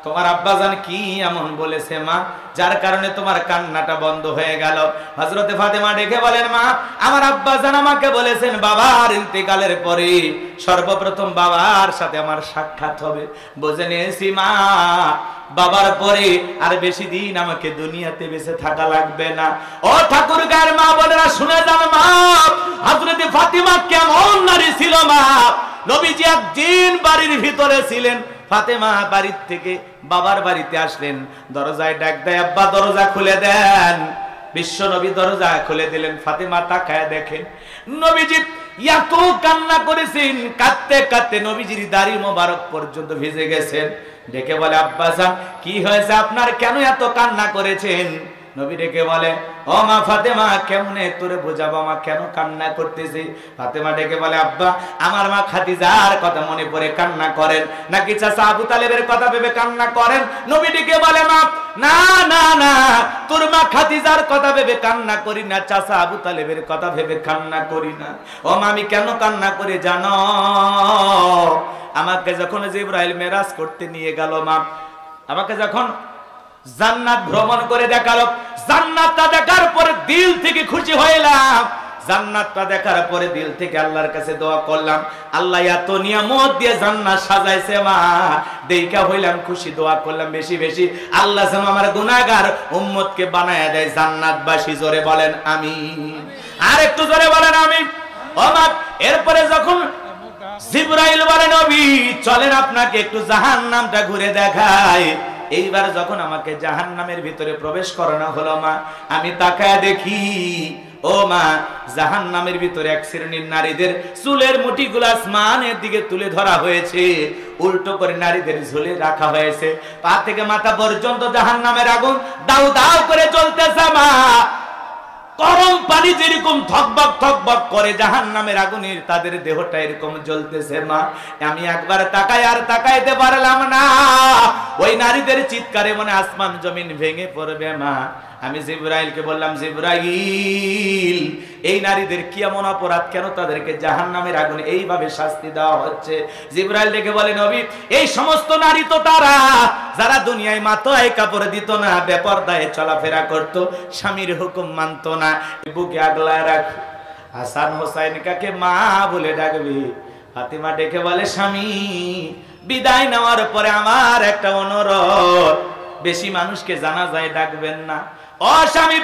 তোমার আব্বাজান কি এমন বলেছে মা, যার কারণে তোমার কান্নাটা বন্ধ হয়ে গেল? হযরতে ফাতেমা ডেকে বলেন, মা, আমার আব্বাজান আমাকে বলেছেন বাবার ইন্তেকালের পরে সর্বপ্রথম বাবার সাথে আমার সাক্ষাৎ হবে। বুঝে নিয়েছি মা, বাবার পরে আর বেশি দিন আমাকে দুনিয়াতে বেঁচে থাকা লাগবে না। ও ঠাকুর গায়ের মা বোনেরা শুনে যান মা, হযরতে ফাতেমা কেমন নারী ছিল মা। নবীজি একদিন বাড়ির ভিতরে ছিলেন, ফাতেমা বাড়ির থেকে বাবার বাড়িতে আসলেন, দরজায় ডাক দেয়, আব্বা দরজা খুলে দেন। বিশ্ব নবী দরজা খুলে দিলেন। ফাতেমা তাকায় দেখেন নবীজি এত কান্না করেছেন, কাঁদতে কাঁদতে নবীজির দাড়ি মোবারক পর্যন্ত ভিজে গেছেন। ডেকে বলে, আব্বাজান কি হয়েছে আপনার, কেন এত কান্না করেছেন? নবী ডেকে বলে, ও মা ফাতেমা, কেমনে তোরে বোঝাবো মা কেন কান্না করতেছি? ফাতেমা ডেকে বলে, আব্বা, আমার মা খাদিজার কথা মনে পড়ে কান্না করেন, নাকি চাচা আবু তালেবের কথা ভেবে কান্না করেন? নবী ডেকে বলে, মা, না না না, তোর মা খাদিজার কথা ভেবে কান্না করি না, চাচা আবু তালেবের কথা ভেবে কান্না করি না। ও মা, আমি কেন কান্না করি জানো? আমাকে যখন জিবরাইল মেরাজ করতে নিয়ে গেল মা, আমাকে যখন জান্নাত ভ্রমণ করে দেখালো, জান্নাতটা দেখার পরে দিল থেকে খুশি হইলাম। জান্নাতটা দেখার পরে দিল থেকে আল্লাহর কাছে দোয়া করলাম, আল্লাহ এত নিয়ামত দিয়ে জান্নাত সাজাইছে মা, দেখা হইলাম খুশি, দোয়া করলাম বেশি বেশি, আল্লাহ যেন আমার গুনাহগার উম্মতকে বানায়া দেয় জান্নাতবাসী। জোরে বলেন আমিন, আর একটু জোরে বলেন আমিন। ও মা, এরপরে যখন জিবরাইল বলে, নবী চলেন আপনাকে একটু জাহান্নামটা ঘুরে দেখায়। এইবার যখন আমাকে জাহান্নামের ভিতরে প্রবেশ করানো হলো মা, আমি তাকায় দেখি, ও মা, জাহান্নামের ভিতরে এক শ্রেণীর নারীদের চুলের মুঠিগুলো আসমানের দিকে তুলে ধরা হয়েছে, উল্টো করে নারীদের ঝুলে রাখা হয়েছে, পা থেকে মাথা পর্যন্ত জাহান্নামের আগুন দাউ দাউ করে জ্বলতেছে মা। গরম পানি যেরকম থকবক থকবক করে জাহান্নামের আগুনের তাদের দেহটা এরকম জ্বলতেছে মা। আমি একবার তাকায় আর তাকাইতে পারলাম না, ওই নারীদের চিৎকারে মনে আসমান জমিন ভেঙে পড়বে মা। আমি জিবরাইলকে বললাম, জিবরাইল, এই নারীদের কি এমন অপরাধ, কেন তাদেরকে জাহান্নামের আগুনে এইভাবে শাস্তি দেওয়া হচ্ছে? জিবরাইল ডেকে বলে, নবী, এই সমস্ত নারী তো তারা যারা দুনিয়ায় মাথায় কাপড় দিত না, বেপরদায় চলাফেরা করত, স্বামীর হুকুম মানত না, বুকে আগলায় রাখ। হাসান হোসাইন কাকে মা বলে ডাকবি? ফাতিমা ডেকে বলে, স্বামী বিদায় নেওয়ার পরে আমার একটা অনুরোধ, বেশি মানুষকে জানাজায় ডাকবেন না। ও স্বামী,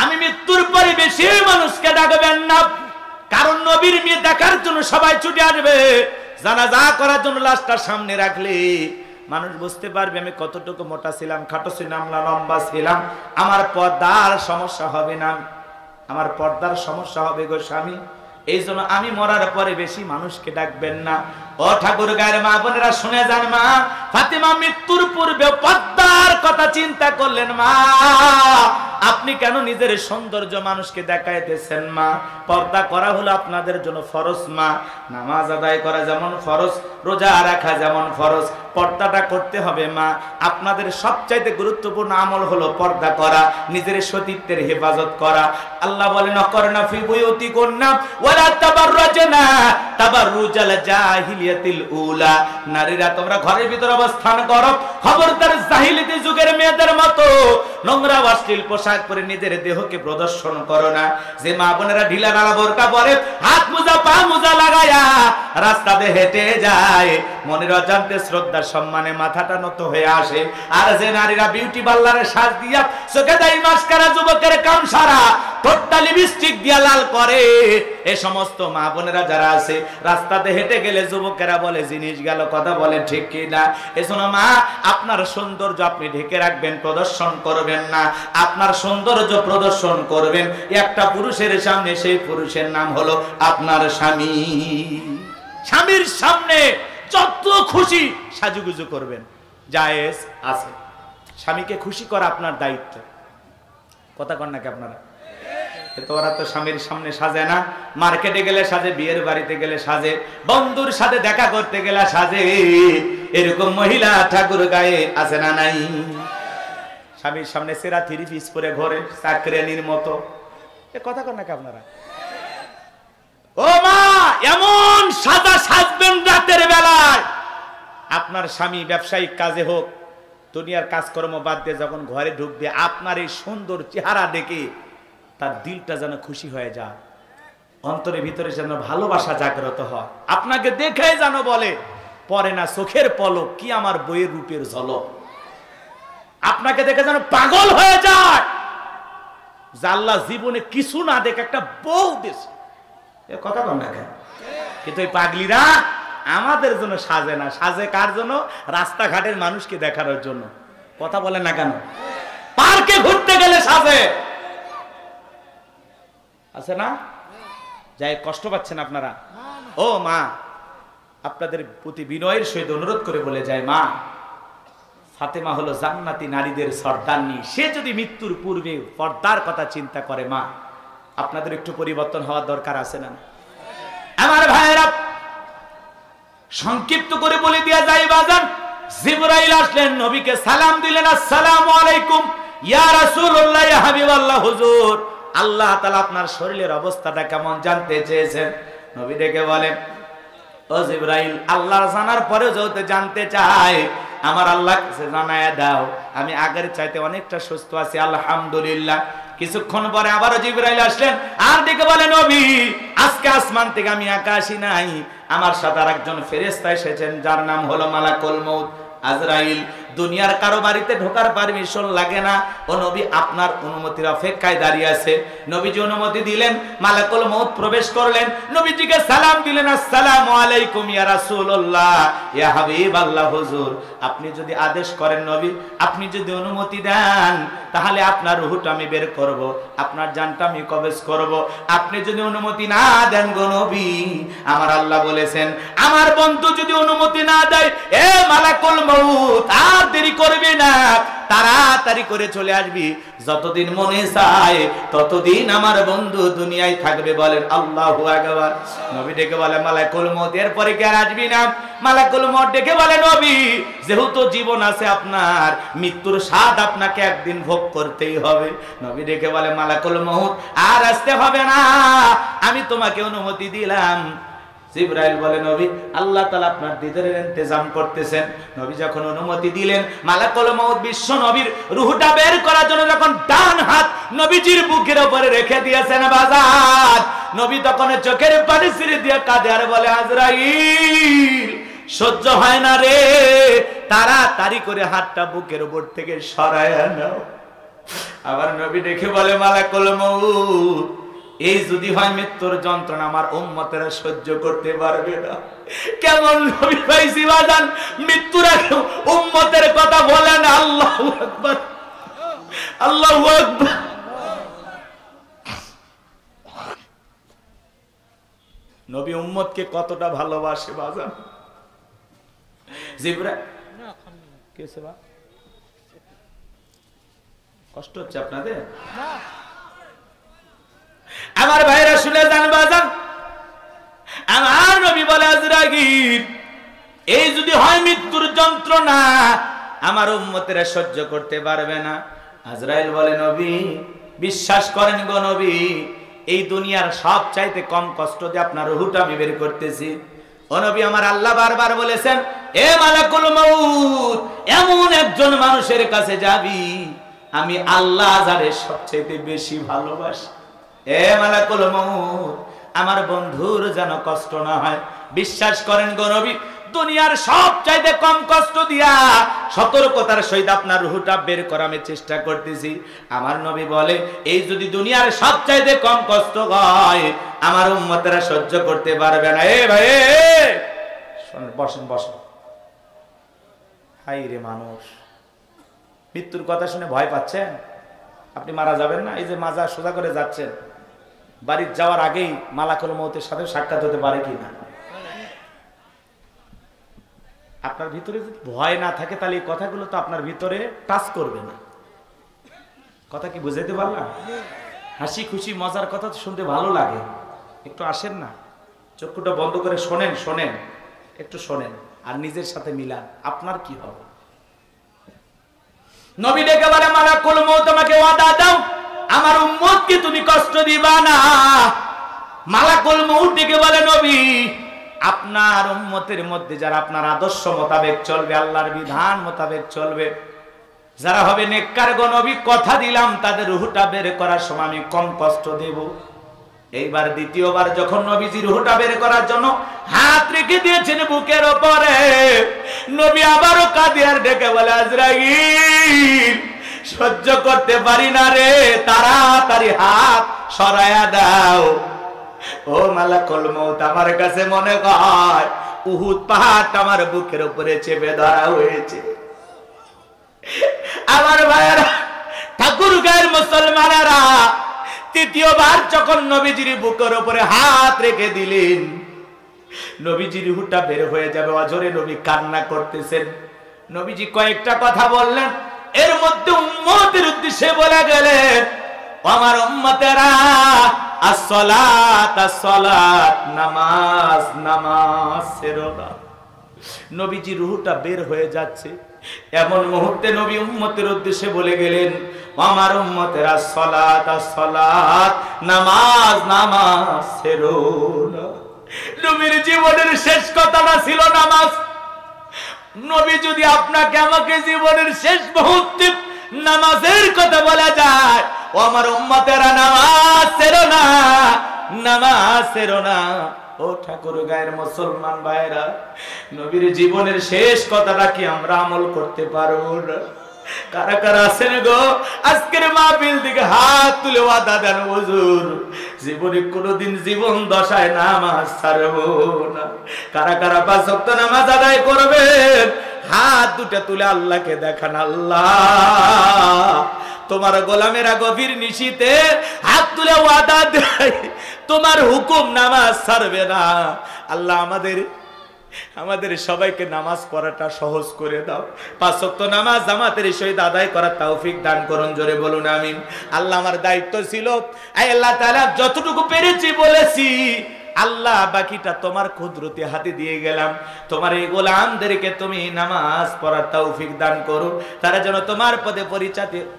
আমি মৃত্যুর পরে বেশি মানুষকে ডাকবেন না, কারণ নবীর মেয়ে দেখার জন্য সবাই ছুটে আসবে। জানাজা করার জন্য লাশটা সামনে রাখলে মানুষ বুঝতে পারবে আমি কতটুকু মোটা ছিলাম, খাটো ছিলাম না লম্বা ছিলাম। আমার পর্দার সমস্যা হবে না, আমার পর্দার সমস্যা হবে গো স্বামী। এই জন্য আমি মরার পরে বেশি মানুষকে ডাকবেন না। ও ঠাকুর গায়ের মা বোনেরা শুনে যান মা, ফাতিমা মৃত্যুর পূর্বে পর্দার কথা চিন্তা করলেন মা। আপনি কেন নিজের সৌন্দর্য মানুষকে দেখাইতেছেন মা? পর্দা করা হলো আপনাদের জন্য ফরজ মা। নামাজ আদায় করা যেমন ফরজ, রোজা রাখা যেমন ফরজ, পর্দাটা করতে হবে মা। আপনাদের সবচাইতে গুরুত্বপূর্ণ আমল হলো পর্দা করা, নিজের সতীত্বের হেফাজত করা। আল্লাহ বলেন, অকরনা ফি বুয়ুতিকুন্না ওয়ালা তাবাররাজনা তাবাররুজাল জাহিলিয়াতিল উলা। নারীরা তোমরা ঘরের ভিতর অবস্থান করো, খবরদার জাহিলিয়াতি যুগের মেয়েদের মতো নোংরা অশ্লীল পোশাক পরে নিজের দেহকে প্রদর্শন করো না। যে মা বোনেরা ঢিলা ঢালা বোরকা পরে হাত মোজা পা মোজা লাগায়া রাস্তাতে হেঁটে যায়, মনের অজান্তে শ্রদ্ধা সম্মানে মাথাটা নত হয়ে আসে। আর যে নারীরা বিউটি পার্লারে সাজ দিয়া চোখে দেয় মাস্কারা, যুবকের কাম সারা ঠোঁটটা লিপস্টিক দিয়া লাল করে, এ সমস্ত মা বোনেরা যারা আছে রাস্তাতে হেঁটে গেলে যুবকেরা বলে জিনিস গেল, কথা বলে ঠিক কি না? এজন্য মা, আপনার সৌন্দর্য আপনি ঢেকে রাখবেন, প্রদর্শন করবেন না। আপনার সৌন্দর্য প্রদর্শন করবেন একটা পুরুষের সামনে, সেই পুরুষের নাম হলো আপনার স্বামী। স্বামীর সামনে যত খুশি সাজুগুজু করবেন, জায়েজ আছে। স্বামীকে খুশি করা আপনার দায়িত্ব। কথা কন নাকি আপনারা? তো ওরা তো স্বামীর সামনে সাজে না, মার্কেটে গেলে সাজে, বিয়ের বাড়িতে গেলে সাজে, বন্ধুর সাথে দেখা করতে গেলে সাজে। এরকম মহিলা ঠাকুর গায়ে আছে না নাই? স্বামীর সামনে সেরা থ্রি পিস পরে ঘরে চাকরানির মতো, এ কথা কন নাকি আপনারা? ও মা, এমন সাজা সাজবেন রাতের বেলায়, আপনার স্বামী ব্যবসায়িক কাজে হোক, দুনিয়ার কাজকর্ম বাদ দিয়ে যখন ঘরে ঢুকবে, আপনার এই সুন্দর চেহারা দেখে তার দিলটা যেন খুশি হয়ে যায়, অন্তরের ভিতরে যেন ভালোবাসা জাগ্রত হয়। আপনাকে দেখে যেন বলে, পরে না চোখের পলক, কি আমার বইয়ের রূপের ঝলক। আপনাকে দেখে যেন পাগল হয়ে যায়, আল্লাহ জীবনে কিছু না দেখে একটা বউ দিয়েছে। এ কথা বল না কেন? কিন্তু এই পাগলিরা আমাদের জন্য সাজে না। সাজে কার জন্য? রাস্তাঘাটের মানুষকে দেখানোর জন্য। কথা বলে না কেন? পার্কে ঘুরতে গেলে সাজে, আছে না? যাই কষ্ট পাচ্ছেন আপনারা? ও মা, আপনাদের প্রতি বিনয়ের সহিত অনুরোধ করে বলে যায়, মা, ফাতেমা হলো জান্নাতি নারীদের সর্দারনি। সে যদি মৃত্যুর পূর্বে পর্দার কথা চিন্তা করে, মা, আপনাদের একটু পরিবর্তন হওয়ার দরকার আছে না? আমার ভাইয়েরা, সংক্ষিপ্ত করে বলে দিয়া যায় বাজান, জিবরাইল আসলেন, নবীকে সালাম দিলেন, আসসালামু আলাইকুম ইয়া রাসূলুল্লাহ, ইয়া হাবিবাল্লাহ, হুজুর, আল্লাহ তাআলা আপনার শরীরের অবস্থাটা কেমন জানতে চেয়েছেন। নবী ডেকে বলেন, ও জিবরাইল, আল্লাহ জানার পরেও যদি জানতে চায়, আমার আল্লাহ কাছে জানায়া দাও, আমি আগের চাইতে অনেকটা সুস্থ আছি, আলহামদুলিল্লাহ। কিছুক্ষণ পরে আবারও জিবরাইল আসলেন, আর ডেকে বলেন, নবী, আজকে আসমান থেকে আমি একা আসি নাই, আমার সাথে আরেকজন ফেরেশতা এসেছেন, যার নাম হলো মালাকুল মউত, আজরাইল। দুনিয়ার কারো বাড়িতে ঢোকার পারমিশন লাগে না, ও নবী আপনার অনুমতির অপেক্ষায় দাঁড়িয়ে আছে। নবীজি অনুমতি দিলেন, মালাকুল মউত প্রবেশ করলেন, নবীজিকে সালাম দিলেন, আসসালামু আলাইকুম ইয়া রাসূলুল্লাহ, ইয়া হাবিবাল্লাহ, হুজুর, আপনি যদি আদেশ করেন নবী, আপনি যদি অনুমতি দেন, তাহলে আপনার রূহটা আমি বের করব, আপনার জানটা আমি কবজ করব। আপনি যদি অনুমতি না দেন গো নবী, আমার আল্লাহ বলেছেন, আমার বন্ধু যদি অনুমতি না দেয়, এ মালাকুল মউত, আর দেরি করবে না, তাড়াতাড়ি করে চলে আসবি, যতদিন মনে চায় ততদিন আমার বন্ধু দুনিয়ায় থাকবে। বলেন আল্লাহু আকবার। নবী ডেকে বলে, মালাকুল মউত, এরপরে কি আর আসবি না? মালাকুল মউত ডেকে বলে, নবী, যেহেতু জীবন আছে আপনার, মৃত্যুর স্বাদ আপনাকে একদিন ভোগ করতেই হবে। নবী ডেকে বলে, মালাকুল মউত, আর আসতে হবে না, আমি তোমাকে অনুমতি দিলাম। জিবরাইল বলে, নবী, আল্লাহ তাআলা আপনার দিদারের ইন্তজাম করতেছেন। নবী যখন অনুমতি দিলেন, মালাকুল মউত বিশ্ব নবীর রূহটা বের করার জন্য যখন ডান হাত নবীজির বুকের উপরে রেখে দিয়েছেন বাজার, নবী তখন চোখের পানি ছিঁড়ে দিয়ে কাঁদে আর বলে, আজরাইল, সহ্য হয় না রে, তাড়াতাড়ি করে হাতটা বুকের উপর থেকে সরায় নাও। আবার নবী দেখে বলে, মালাকুল মউত, এই যদি হয় মৃত্যুর যন্ত্রণা, আমার উম্মতেরা সহ্য করতে পারবে না। কেমন নবী পাইছি বাজান, মৃত্যুর আগে উম্মতের কথা বলেন। আল্লাহু আকবার, আল্লাহু আকবার। নবী উম্মতকে কতটা ভালোবাসে বাজান। জিবরাইল, কেসে বা কষ্ট হচ্ছে আপনাদের? আমার ভাইরা শুনে যান বাজান, আমার নবী বলে, আজরাইল, এই যদি হয় মৃত্যুর যন্ত্রণা, আমার উম্মতেরা সহ্য করতে পারবে না। আজরাইল বলে, নবী, বিশ্বাস করেন গো নবী, এই দুনিয়ার সব চাইতে কম কষ্ট দিয়ে আপনার রূহটা আমি বের করতেছি। ও নবী, আমার আল্লাহ বারবার বলেছেন, এ মালাকুল মউত, এমন একজন মানুষের কাছে যাবি আমি আল্লাহ যারে সবচেয়ে বেশি ভালোবাসি। এ মালাকুল মউত, আমার বন্ধুর যেন কষ্ট না হয়। বিশ্বাস করেন গো নবী, দুনিয়ার সবচাইতে কম কষ্ট দিয়া সতর্কতার সহিত আপনার রূহটা বের করার আমি চেষ্টা করতেছি। আমার নবী বলে, এই যদি দুনিয়ার সবচাইতে কম কষ্ট হয়, আমার উম্মতেরা সহ্য করতে পারবে না। এ ভাই বসেন বসেন। হাই রে মানুষ, মৃত্যুর কথা শুনে ভয় পাচ্ছেন? আপনি মারা যাবেন না, এই যে মাজার সোজা করে যাচ্ছেন, বাড়ির যাওয়ার আগেই মালাকুল মউতের সাথে সাক্ষাৎ হতে পারে কি না? আপনার ভিতরে যদি ভয় না থাকে, তাহলে এই কথাগুলো তো আপনার ভিতরে টাচ করবে না। কথা কি বুঝাইতে পারলাম? হাসি খুশি মজার কথা তো শুনতে ভালো লাগে। একটু আসেন না, চক্ষুটা বন্ধ করে শোনেন, শোনেন, একটু শোনেন, আর নিজের সাথে মিলান, আপনার কি হবে। নবী ডেকে বলে, মালাকুল মউত আমাকে ওয়াদা দাও, আমার উম্মতকে তুমি কষ্ট দিবা না। মালাকুল মউত ডেকে বলে, নবী আপনার উম্মতের মধ্যে যারা আপনার আদর্শ মোতাবেক চলবে, আল্লাহর বিধান মোতাবেক চলবে, যারা হবে নেককার গো নবী, কথা দিলাম তাদের রূহটা বের করার সময় আমি কম কষ্ট দেব। এইবার দ্বিতীয়বার যখন নবীজি রূহটা বের করার জন্য হাত রেখে দিয়েছেন বুকের উপরে, নবী আবারও কাঁদে আর ডেকে বলে, আজরাইল সহ্য করতে পারি না রে, তাড়াতাড়ি হাত সরায়া দাও। ও মালাকুল মউত, আমার কাছে মনে হয় উহুদ পাহাড় আমার বুকের উপরে চেপে ধরা হয়েছে। আমার ভাইয়েরা, ঠাকুর গায়ের মুসলমানেরা, তৃতীয়বার যখন নবীজির বুকের উপরে হাত রেখে দিলেন, নবীজির রূহটা বের হয়ে যাবে, অঝরে নবী কান্না করতেছেন। নবীজি কয়েকটা কথা বললেন, এর মধ্যে উম্মতের উদ্দেশ্যে বলে গেলেন, আমার উম্মতেরা, আসসালাত আসসালাত, নামাজ নামাজ ছেড়ো না। নবীজি রূহটা বের হয়ে যাচ্ছে, এমন মুহূর্তে নবী উম্মতের উদ্দেশ্যে বলে গেলেন, আমার উম্মতেরা, সালাত আসসালাত, নামাজ নামাজ ছেড়ো না। নবীর জীবনের শেষ কথাটা ছিল নামাজ। নবী যদি আপনাকে আমাকে জীবনের শেষ মুহূর্তে নামাজের কথা বলা যায়, ও আমার উম্মতেরা, নামাজ ছেড়ো না, নামাজ ছেড়ো না। ও ঠাকুর গায়ের মুসলমান ভাইরা, নবীর জীবনের শেষ কথাটা কি আমরা আমল করতে পারবো না? কারা কারা আছেন গো আজকের মাহফিল থেকে হাত তুলে ওয়াদা দেন, হুজুর জীবনে কোনোদিন জীবন দশায় নামাজ ছাড়বো না? কারা কারা 5 ওয়াক্ত নামাজ আদায় করবেন? হাত দুটো তুলে আল্লাহকে দেখান, আল্লাহ তোমার গোলামেরা গভীর নিশীতে হাত তুলে ওয়াদা দেয়, তোমার হুকুম নামাজ ছাড়বে না। আল্লাহ আমাদের সবাইকে নামাজ পড়াটা সহজ করে দাও। 5 ওয়াক্ত নামাজ জামাতের সহিত আদায় করার তৌফিক দান করুন, জোরে বলুন আমিন। আল্লাহ, আমার দায়িত্ব ছিল, আয় আল্লাহ তাআলা যতটুকু পেরেছি বলেছি, আল্লাহ বাকিটা তোমার কুদরতে হাতে দিয়ে গেলাম। তোমার এই গোলামদেরকে তুমি নামাজ পড়ার তৌফিক দান করুন, তারা যেন তোমার পথে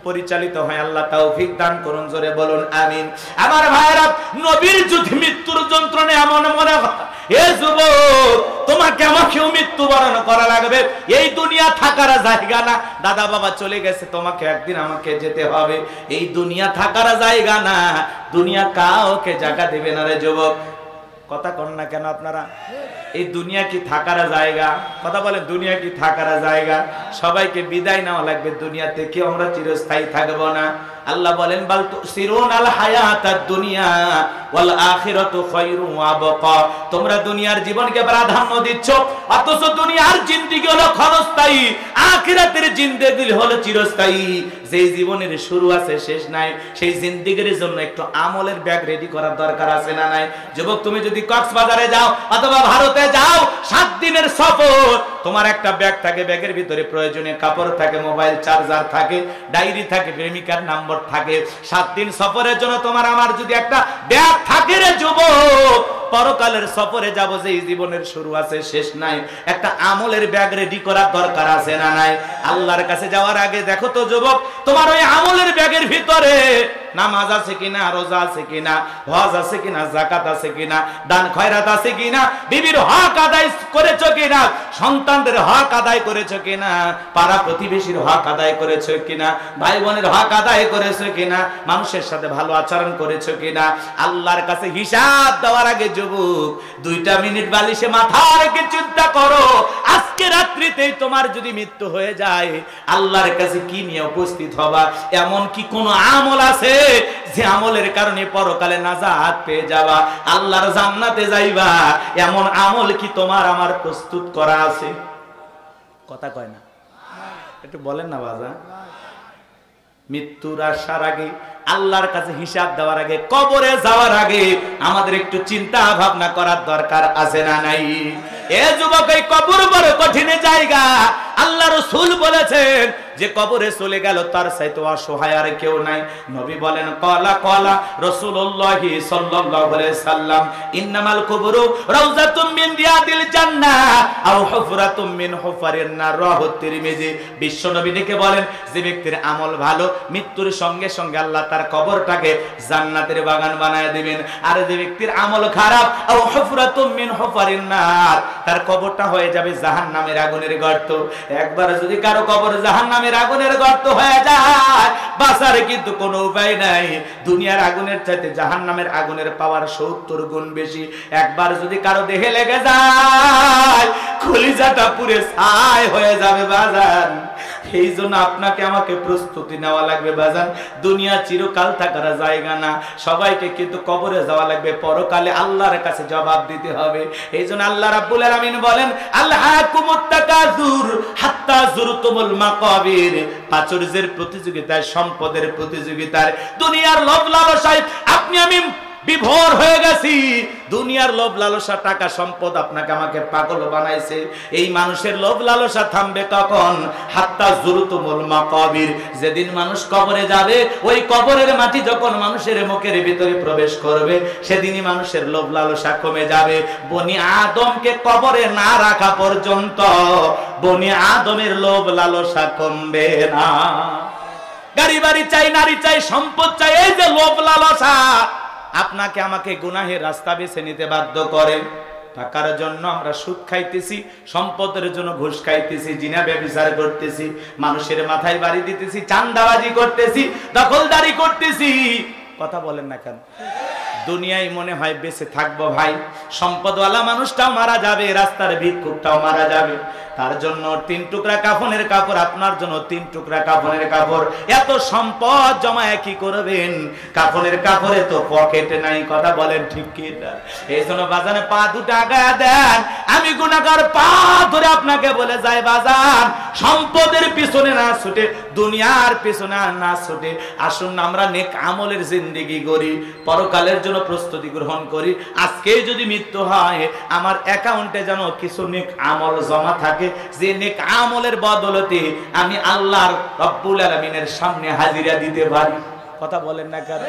পরিচালিত হয়, আল্লাহ তৌফিক দান করুন, জোরে বলুন আমিন। আমার ভাইরা, নবীর যদি মৃত্যুর যন্ত্রণা এমন মনে হয়, এ যুবক তোমাকে আমাকেও মৃত্যুবরণ করা লাগবে, এই দুনিয়া থাকার জায়গা না। দাদা বাবা চলে গেছে, তোমাকে একদিন আমাকে যেতে হবে, এই দুনিয়া থাকার জায়গা না, দুনিয়া কাউকে জায়গা দেবে না রে যুবক। কথা কন না কেন আপনারা? এই দুনিয়া কি থাকার জায়গা? কথা বলেন, দুনিয়া কি থাকার জায়গা? সবাইকে বিদায় নেওয়া লাগবে দুনিয়াতে, কেউ আমরা চিরস্থায়ী থাকবো না। আল্লাহ বলেন, বাল তুসিরুনাল হায়াতাদ দুনিয়া ওয়াল আখিরাতু খায়রুন ওয়া আবকা। তোমরা দুনিয়ার জীবনকে প্রাধান্য দিচ্ছ, অথচ দুনিয়ার জিন্দেগি হলো ক্ষণস্থায়ী, আখিরাতের জিন্দেগি হলো চিরস্থায়ী। যেই জীবনের শুরু আছে শেষ নাই, সেই জিন্দেগির জন্য একটু আমলের ব্যাগ রেডি করার দরকার আছে না নাই? যুবক, তুমি যদি কক্সবাজারে যাও অথবা ভারতে যাও, 7 দিনের সফর, তোমার একটা ব্যাগ থাকে, ব্যাগের ভিতরে প্রয়োজনীয় কাপড় থাকে, মোবাইল চার্জার থাকে, ডায়েরি থাকে, প্রেমিকার নাম্বার থাকে। 7 দিন সফরের জন্য তোমার আমার যদি একটা ব্যাগ থাকে রে যুবক, পরকালের সফরে যাব, যে জীবনের শুরু আছে শেষ নাই, একটা আমলের ব্যাগ রেডি করার দরকার আছে না নাই? আল্লাহর কাছে যাওয়ার আগে দেখো তো যুবক, তোমার ওই আমলের ব্যাগের ভিতরে নামাজ আছে কিনা, রোজা আছে কিনা, হজ আছে কিনা, যাকাত আছে কিনা, দান খয়রাত আছে কিনা, বিবির হক আদায় করেছো কিনা, সন্তানদের হক আদায় করেছো কিনা, পাড়া প্রতিবেশীর হক আদায় করেছো কিনা, ভাই বোনের হক আদায় করেছো কিনা, মানুষের সাথে ভালো আচরণ করেছো কিনা। আল্লাহর কাছে হিসাব দেওয়ার আগে যুবক 2টা মিনিট বালিশে মাথা রেখে চিন্তা করো, আজকে রাত্রিতেই তোমার যদি মৃত্যু হয়ে যায় আল্লাহর কাছে কি নিয়ে উপস্থিত হবা? এমন কি কোনো আমল আছে যে আমলের কারণে পরকালে নাজাত পেয়ে যাবা, আল্লাহর জান্নাতে যাইবা? এমন আমল কি তোমার আমার প্রস্তুত করা আছে? কথা কয় না, একটু বলেন না বাজা। মৃত্যুর আসার আগে, আল্লাহর কাছে হিসাব দেওয়ার আগে, কবরে যাওয়ার আগে আমাদের একটু চিন্তা ভাবনা করার দরকার আছে না নাই? এ যুবক, এই কবর বড় কঠিন জায়গা। আল্লাহ রাসূল বলেছেন যে কবরে চলে গেল তার চাইতে অসহায় আর কেউ নাই। নবী বলেন ক্বালা রাসূলুল্লাহ সাল্লাল্লাহু আলাইহি সাল্লাম, ইন্নামাল কুবুরু রাউযাতুম মিন রিয়াদিল জান্নাহ আও হুফরাতুম মিন হুফারিন নার। রাহু তিরমিজি। বিশ্ব নবী ডেকে বলেন, যে ব্যক্তির আমল ভালো, মৃত্যুর সঙ্গে সঙ্গে আল্লাহ তার কবরটাকে জান্নাতের বাগান বানায় দিবেন। আর যে ব্যক্তির আমল খারাপ, আও হুফরাতুম মিন হুফারিন নার, তার কবরটা হয়ে যাবে জাহান্নামের আগুনের গর্ত। একবার যদি কারো কবর জাহান্নামের আগুনের গর্ত হয়ে যায়, বাঁচার কিন্তু কোনো উপায় নাই। দুনিয়ার আগুনের চাইতে জাহান্নামের আগুনের পাওয়ার 70 গুণ বেশি। একবার যদি কারো দেহে লেগে যায়, কলিজাটা পুরে ছাই হয়ে যাবে বাজান। এই জন্য আপনাকে আমাকে প্রস্তুতি নেওয়া লাগবে বাজান। দুনিয়া চিরকাল থাকার জায়গা না, সবাইকে কিন্তু কবরে যাওয়া লাগবে, পরকালে আল্লাহর কাছে জবাব দিতে হবে। এই জন্য আল্লাহ রাব্বুল আলামিন বলেন, আল্লাহকুমুত তাকাসুর হাত্তা যুরতুমুল মাকাবির। প্রাচুর্যের প্রতিযোগিতায়, সম্পদের প্রতিযোগিতায়, দুনিয়ার লোভ লালসায় আপনি আমি বিভোর হয়ে গেছি। দুনিয়ার লোভ লালসা, টাকা সম্পদ আপনাকে আমাকে পাগল বানাইছে। এই মানুষের লোভ লালসা থামবে কখন? হাত্তা যুরতুমুল মাকাবির। যেদিন মানুষ কবরে যাবে, ওই কবরের মাটি যখন মানুষের মুখের ভিতরে প্রবেশ করবে, সেদিনই মানুষের লোভ লালসা কমে যাবে। বনি আদমকে কবরে না রাখা পর্যন্ত বনি আদমের লোভ লালসা কমবে না। গাড়ি বাড়ি চাই, নারী চাই, সম্পদ চাই, এই যে লোভ লালসা আপনাকে আমাকে গুনাহের রাস্তা বেছে নিতে বাধ্য করে। টাকার জন্য আমরা সুদ খাইতেছি, সম্পদের জন্য ঘুষ খাইতেছি, জিনা ব্যভিচার করতেছি, মানুষের মাথায় বাড়ি দিতেছি, চাঁদাবাজি করতেছি, দখলদারি করতেছি। কথা বলেন না কেন? দুনিয়ায় মনে হয় বেঁচে থাকবো ভাই, সম্পদওয়ালা মানুষটাও মারা যাবে, রাস্তার ভিক্ষুকটাও মারা যাবে। তার জন্য 3 টুকরা কাফনের কাপড়, আপনার জন্য 3 টুকরা কাফনের কাপড়। এত সম্পদ জমায় কি করবেন? কাফনের কাপড়ে তো পকেট নাই। কথা বলেন ঠিক কি না? এই জন্য বাজানে পা দুটো আগায় দেন। আমি গুনাহগার পা ধরে আপনাকে বলে যাই বাজান, সম্পদের পিছনে না ছুটে, দুনিয়ার পিছনে না ছুটে, আসুন আমরা নেক আমলের জিন্দেগি গড়ি, পরকালের জন্য প্রস্তুতি গ্রহণ করি। আজকে যদি মৃত্যু হয়, আমার অ্যাকাউন্টে যেন কিছু নেক আমল জমা থাকে, যে নেক আমলের বদলতে আমি আল্লাহর রব্বুল আলামিনের সামনে হাজিরা দিতে পারি। কথা বলেন না কেন?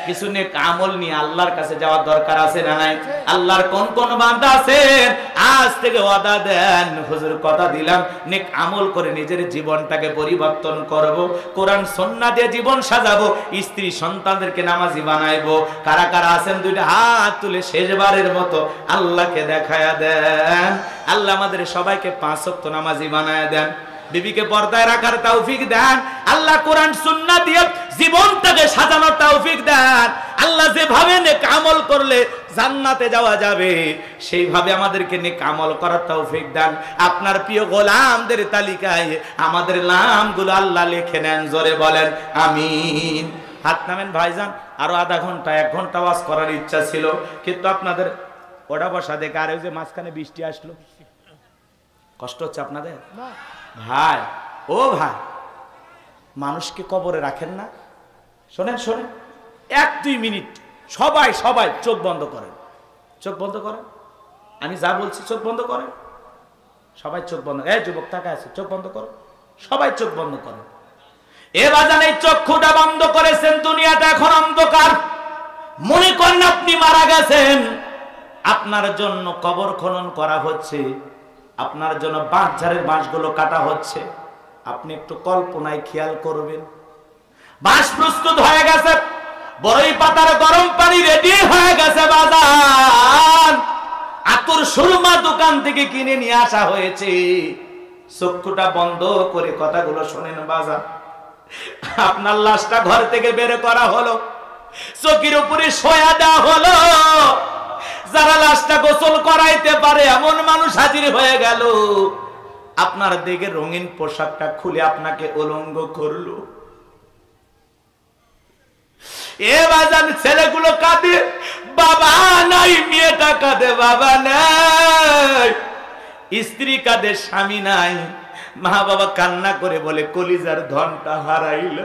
কিছু নেক আমল নিয়ে আল্লাহর কাছে যাওয়ার দরকার আছে না নাই? আল্লাহর কোন কোন বান্দা আছেন আজ থেকে ওয়াদা দেন, হুজুর কথা দিলাম নেক আমল করে নিজের জীবনটাকে পরিবর্তন করব, কোরআন সুন্নাহ দিয়ে জীবন সাজাবো, স্ত্রী সন্তানদেরকে নামাজি বানাইবো। কারা কারা আছেন দুইটা হাত তুলে শেষবারের মতো আল্লাহকে দেখায়া দেন। আল্লাহ আমাদের সবাইকে 5 ওয়াক্ত নামাজি বানায়া দেন, বিবিকে পর্দায় রাখার তৌফিক দেন। আল্লাহ কোরআন সুন্নাহ দিয়ে জীবনটাকে সাজানোর তৌফিক দেন। আল্লাহ যেভাবে নেক আমল করলে জান্নাতে যাওয়া যাবে, সেইভাবে আমাদেরকে নেক আমল করার তৌফিক দেন। আপনার প্রিয় গোলামদের তালিকায় আমাদের নামগুলো আল্লাহ লিখে নেন। জোরে বলেন আমিন। হাত নামেন ভাইজান। আরো আধা ঘন্টা 1 ঘন্টা ওয়াজ করার ইচ্ছা ছিল, কিন্তু আপনাদের ওটা বসা দেখে, আর ওই যে মাঝখানে বৃষ্টি আসলো, কষ্ট হচ্ছে আপনাদের ভাই? ও ভাই, মানুষকে কবরে রাখেন না। শোনেন শোনেন, 1-2 মিনিট সবাই সবাই চোখ বন্ধ করেন, চোখ বন্ধ করেন। আমি যা বলছি চোখ বন্ধ করেন, সবাই চোখ বন্ধ। এই যুবক টাকা আছে, চোখ বন্ধ করো, সবাই চোখ বন্ধ করেন। এ বাজান এই চক্ষুটা বন্ধ করেছেন, দুনিয়াটা এখন অন্ধকার। মনে করেন আপনি মারা গেছেন, আপনার জন্য কবর খনন করা হচ্ছে, আপনার জন্য বাঁশঝাড়ের বাঁশগুলো কাটা হচ্ছে। আপনি একটু কল্পনায় খেয়াল করবেন, বাঁশ প্রস্তুত হয়ে গেছে, বড়ই পাতার গরম পানি রেডি হয়ে গেছে বাজান, আতর সুরমা দোকান থেকে কিনে নিয়ে আসা হয়েছে। চক্ষুটা বন্ধ করে কথাগুলো শোনেন বাজান। আপনার লাশটা ঘর থেকে বের করা হলো, চকির উপরে শোয়া দেওয়া হলো। যারা লাশটা গোসল করাইতে পারে এমন মানুষ হাজির হয়ে গেল। আপনার দিকে রঙিন পোশাকটা খুলে আপনাকে উলঙ্গ করলো। এ বাজান, ছেলেগুলো কাঁদে, বাবা নাই, মেয়েটা কাঁদে, বাবা নাই, স্ত্রী কাঁদে, স্বামী নাই। মা বাবা কান্না করে বলে কলিজার ধনটা হারাইল।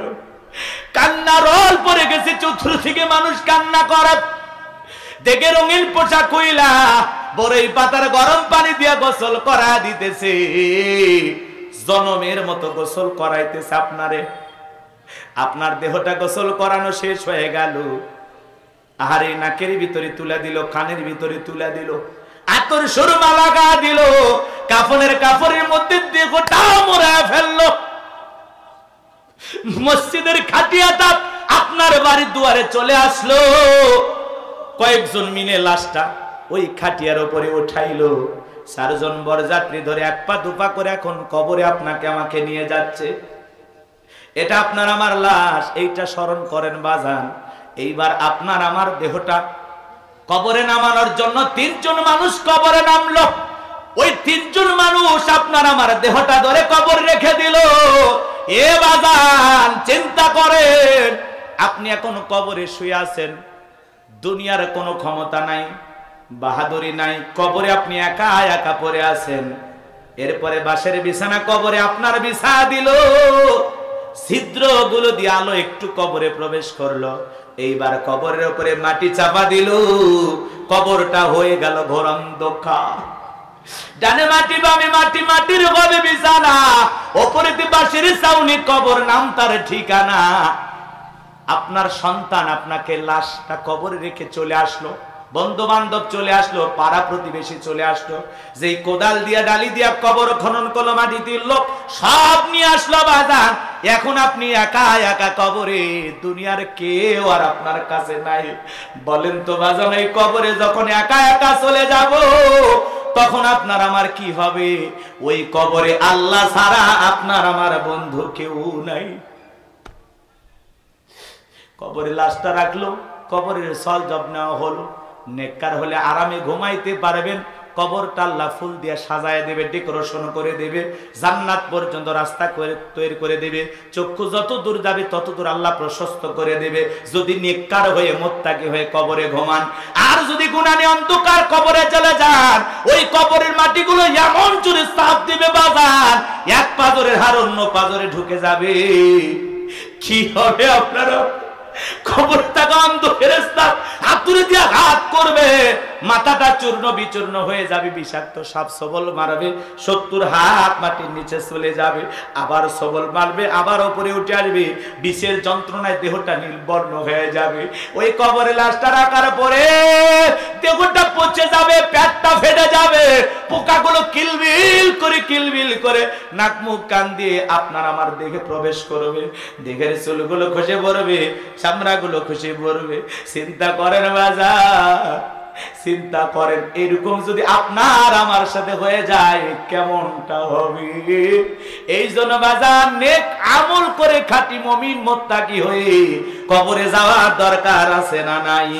কান্না রোল পড়ে গেছে চতুর থেকে মানুষ কান্না করে। দেখে রঙিন পোশাক কইলা বড়ই পাতার গরম পানি দিয়া গোসল করা দিতেছে, জনমের মতো গোসল করাইতেছে আপনারে। আপনার দেহটা গোসল করানো শেষ হয়ে গেল। আহারে নাকের ভিতরে তুলা দিল, কানের ভিতরে তুলা দিল, আতর সুরমা লাগা দিল, কাপড়ের মধ্যে দেহটা মোড়া ফেললো। মসজিদের খাটিয়াটা আপনার বাড়ির দুয়ারে চলে আসলো। কয়েকজন মিলে লাশটা ওই খাটিয়ার উপরে উঠাইলো। 4 জন বরযাত্রী ধরে এক পা দুপা করে এখন কবরে আপনাকে আমাকে নিয়ে যাচ্ছে। এটা আপনার আমার লাশ, এইটা স্মরণ করেন বাজান। এইবার আপনার আমার দেহটা কবরে নামানোর জন্য 3 জন মানুষ কবরে নামলো। ওই 3 জন মানুষ আপনার আমার দেহটা ধরে কবর রেখে দিল। এ বাজান, চিন্তা করেন, আপনি এখন কবরে শুয়ে আছেন, দুনিয়ার কোনো ক্ষমতা নাই, বাহাদুরি নাই, কবরে আপনি একা একা পড়ে আছেন। এরপরে বাঁশের বিছানা কবরে আপনার বিছা দিল, ছিদ্রগুলো দিয়ে আলো একটু কবরে প্রবেশ করলো। এইবার কবরের উপরে মাটি চাপা দিল, কবরটা হয়ে গেল ঘোর অন্ধকার। ডানে মাটি বামে মাটি, মাটির হবে বিছানা, ওপরেতে বাঁশের ছাউনি, কবর নাম তার ঠিকানা। আপনার সন্তান আপনাকে লাশটা কবরে রেখে চলে আসলো, বন্ধু বান্ধব চলে আসলো, পাড়া প্রতিবেশী চলে আসলো, যেই কোদাল দিয়া ডালি দিয়া কবর খনন করলো, মাটি দিল, সব নিয়ে আসলো বাজান। এখন আপনি একা একা কবরে, দুনিয়ার কেউ আর আপনার কাছে নাই। বলেন তো বাজান, এই কবরে যখন একা একা চলে যাব, তখন আপনার আমার কি হবে? ওই কবরে আল্লাহ ছাড়া আপনার আমার বন্ধু কেউ নাই। কবরে লাশটা রাখলো, কবরের সল জব নেওয়া হলো। নেককার হলে আরামে ঘুমাইতে পারবেন। কবরটা আল্লাহ ফুল দিয়ে সাজায় দেবে, ডেকোরেশন করে দেবে, জান্নাত পর্যন্ত রাস্তা করে তৈরি করে দেবে। চক্ষু যত দূর যাবে তত দূর আল্লাহ প্রশস্ত করে দেবে, যদি নেককার হয়ে মুত্তাকি হয়ে কবরে ঘুমান। আর যদি গুনাহে অন্ধকার কবরে চলে যান, ওই কবরের মাটিগুলো এমন চুরে চাপ দিবে বাজার, এক পাজরের হাড় অন্য পাজরে ঢুকে যাবে। কি হবে আপনারা? কবরটা অন্ধ ফেরেশতা হাতুড়ি দিয়ে হাত করবে, মাথাটা চূর্ণ বিচূর্ণ হয়ে যাবে, বিষাক্ত সাপ সবল মারবে, 70 হাত মাটির নিচে চলে যাবে, আবার সবল মারবে, আবার উপরে উঠে আসবে, বিষের যন্ত্রণায় দেহটা নীলবর্ণ হয়ে যাবে। ওই কবরে লাশটা রাখার পরে দেহটা পচে যাবে, পেটটা ফেটে যাবে, পোকাগুলো কিলবিল করে নাক মুখ কান দিয়ে আপনার আমার দেহে প্রবেশ করবে, দেহের চুলগুলো খসে পড়বে, চামড়াগুলো খসে পড়বে। চিন্তা করেন বাজার, চিন্তা করেন, এরকম যদি আপনার আমার সাথে হয়ে যায় কেমনটা হবে? এই জন্য বাজার নেক আমল করে খাঁটি মুমিন মুত্তাকি হয়ে কবরে যাওয়ার দরকার আছে না নাই?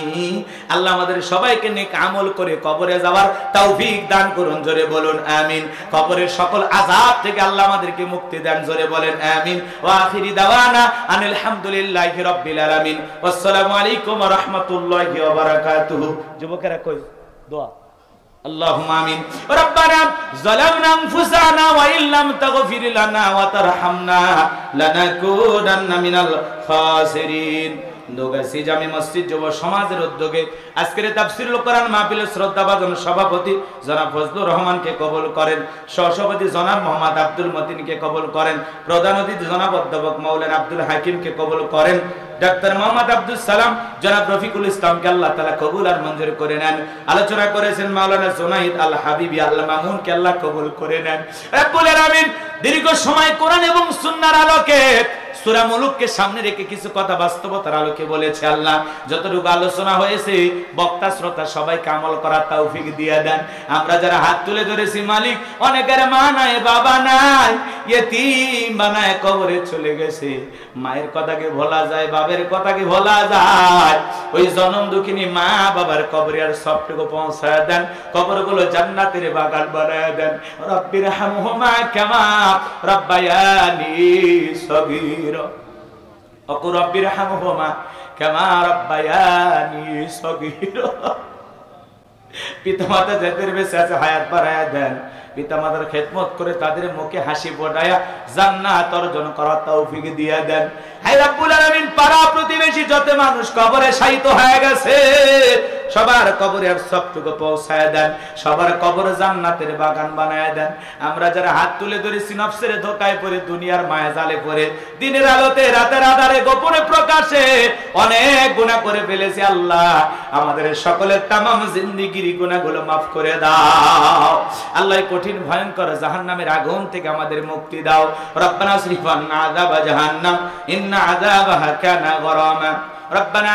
আল্লাহ আমাদের সবাইকে নেক আমল করে কবরে যাওয়ার তৌফিক দান করুন, জোরে বলুন আমিন। কবরের সকল আযাব থেকে আল্লাহ আমাদেরকে মুক্তি দেন, জোরে বলেন আমিন। ওয়া আখিরি দাওয়ানা আনিল হামদুলিল্লাহি রাব্বিল আলামিন। আসসালামু আলাইকুম ওয়া রাহমাতুল্লাহি ওয়া বারাকাতুহু। যুবকেরা কই দোয়া, আল্লাহুম্মা আমিন। রব্বানা যালামনা আনফুসানা ওয়া ইল্লাম তাগফির লানা ওয়া তারহামনা লানাকুনান্না মিনাল খাসিরিন। দোগাছি জামি মসজিদ যুব সমাজের উদ্যোগে আজকের তাফসীরুল কোরআন মাহফিলের শ্রদ্ধাভাজন সভাপতি জনাব ফজলুর রহমানকে কবুল করেন, সহসভাপতি জনাব মোহাম্মদ আব্দুল মতিনকে কবুল করেন, প্রধান অতিথি জনাব অধ্যাপক মাওলানা আব্দুল হাকিমকে কবুল করেন, ডাক্তার মোহাম্মদ আব্দুল সালাম জনাব রফিকুল ইসলামকে আল্লাহ তাআলা কবুল আর মঞ্জুর করে নেন। আলোচনা করেছেন মাওলানা জুনাইদ আল হাবিবি আল্লাহ মামুনকে আল্লাহ কবুল করে নেন। রব্বুল আলামিন দীর্ঘ সময় কোরআন এবং সুন্নাহর আলোকে সূরা মুলুককে সামনে রেখে কিছু কথা বাস্তবতার আলোকে বলেছে আল্লাহ। যতটুকু আলোচনা হয়েছে বক্তা শ্রোতা সবাইকে আমল করার তৌফিক দিয়ে দেন। আমরা যারা হাত তুলে ধরেছি মালিক, অনেকের মা নাই, বাবা নাই, ইয়েতিম বানায় কবরে চলে গেছে। মায়ের কথা কি ভোলা যায়? বাবার কথা কি ভোলা যায়? ওই জনম দুঃখিনী মা বাবার কবরে আর সবটুকু পৌঁছায় দেন, কবরগুলো জান্নাতের বাগান বানায় দেন। রব্বির হামহুমা কামা রাব্বায়ানি সগীরা, ওয়া রব্বির হামহুমা কামা রাব্বায়ানি সগীরা। পিতামাতা যাদের বেঁচে আছে হায়াত বাড়ায়া দেন, পিতামাতার খেদমত করে তাদের মুখে হাসি ফোটায়া জান্নাত অর্জন করার তৌফিক দিয়ে দেন। হে রব্বুল আলামিন, পাড়া প্রতিবেশী যত মানুষ কবরে শায়িত হয়ে গেছে সবার কবরে আর সবটুকু পৌঁছায় দেন, সবার কবর জান্নাতের বাগান বানায় দেন। আমরা যারা হাত তুলে ধরেছি নফসের ধোকায় পড়ে, দুনিয়ার মায়া জালে পড়ে, দিনের আলোতে রাতের আধারে গোপনে প্রকাশে অনেক গুনাহ করে ফেলেছি আল্লাহ, আমাদের সকলের তামাম জিন্দেগির গুনাহগুলো মাফ করে দাও আল্লাহ। কঠিন ভয়ঙ্কর জাহান্নামের আগুন থেকে আমাদের মুক্তি দাও। রব্বানা সরিফ আন্না আযাবা জাহান্নাম ইন্না আযাবাহা কানা গরামা। রব্বানা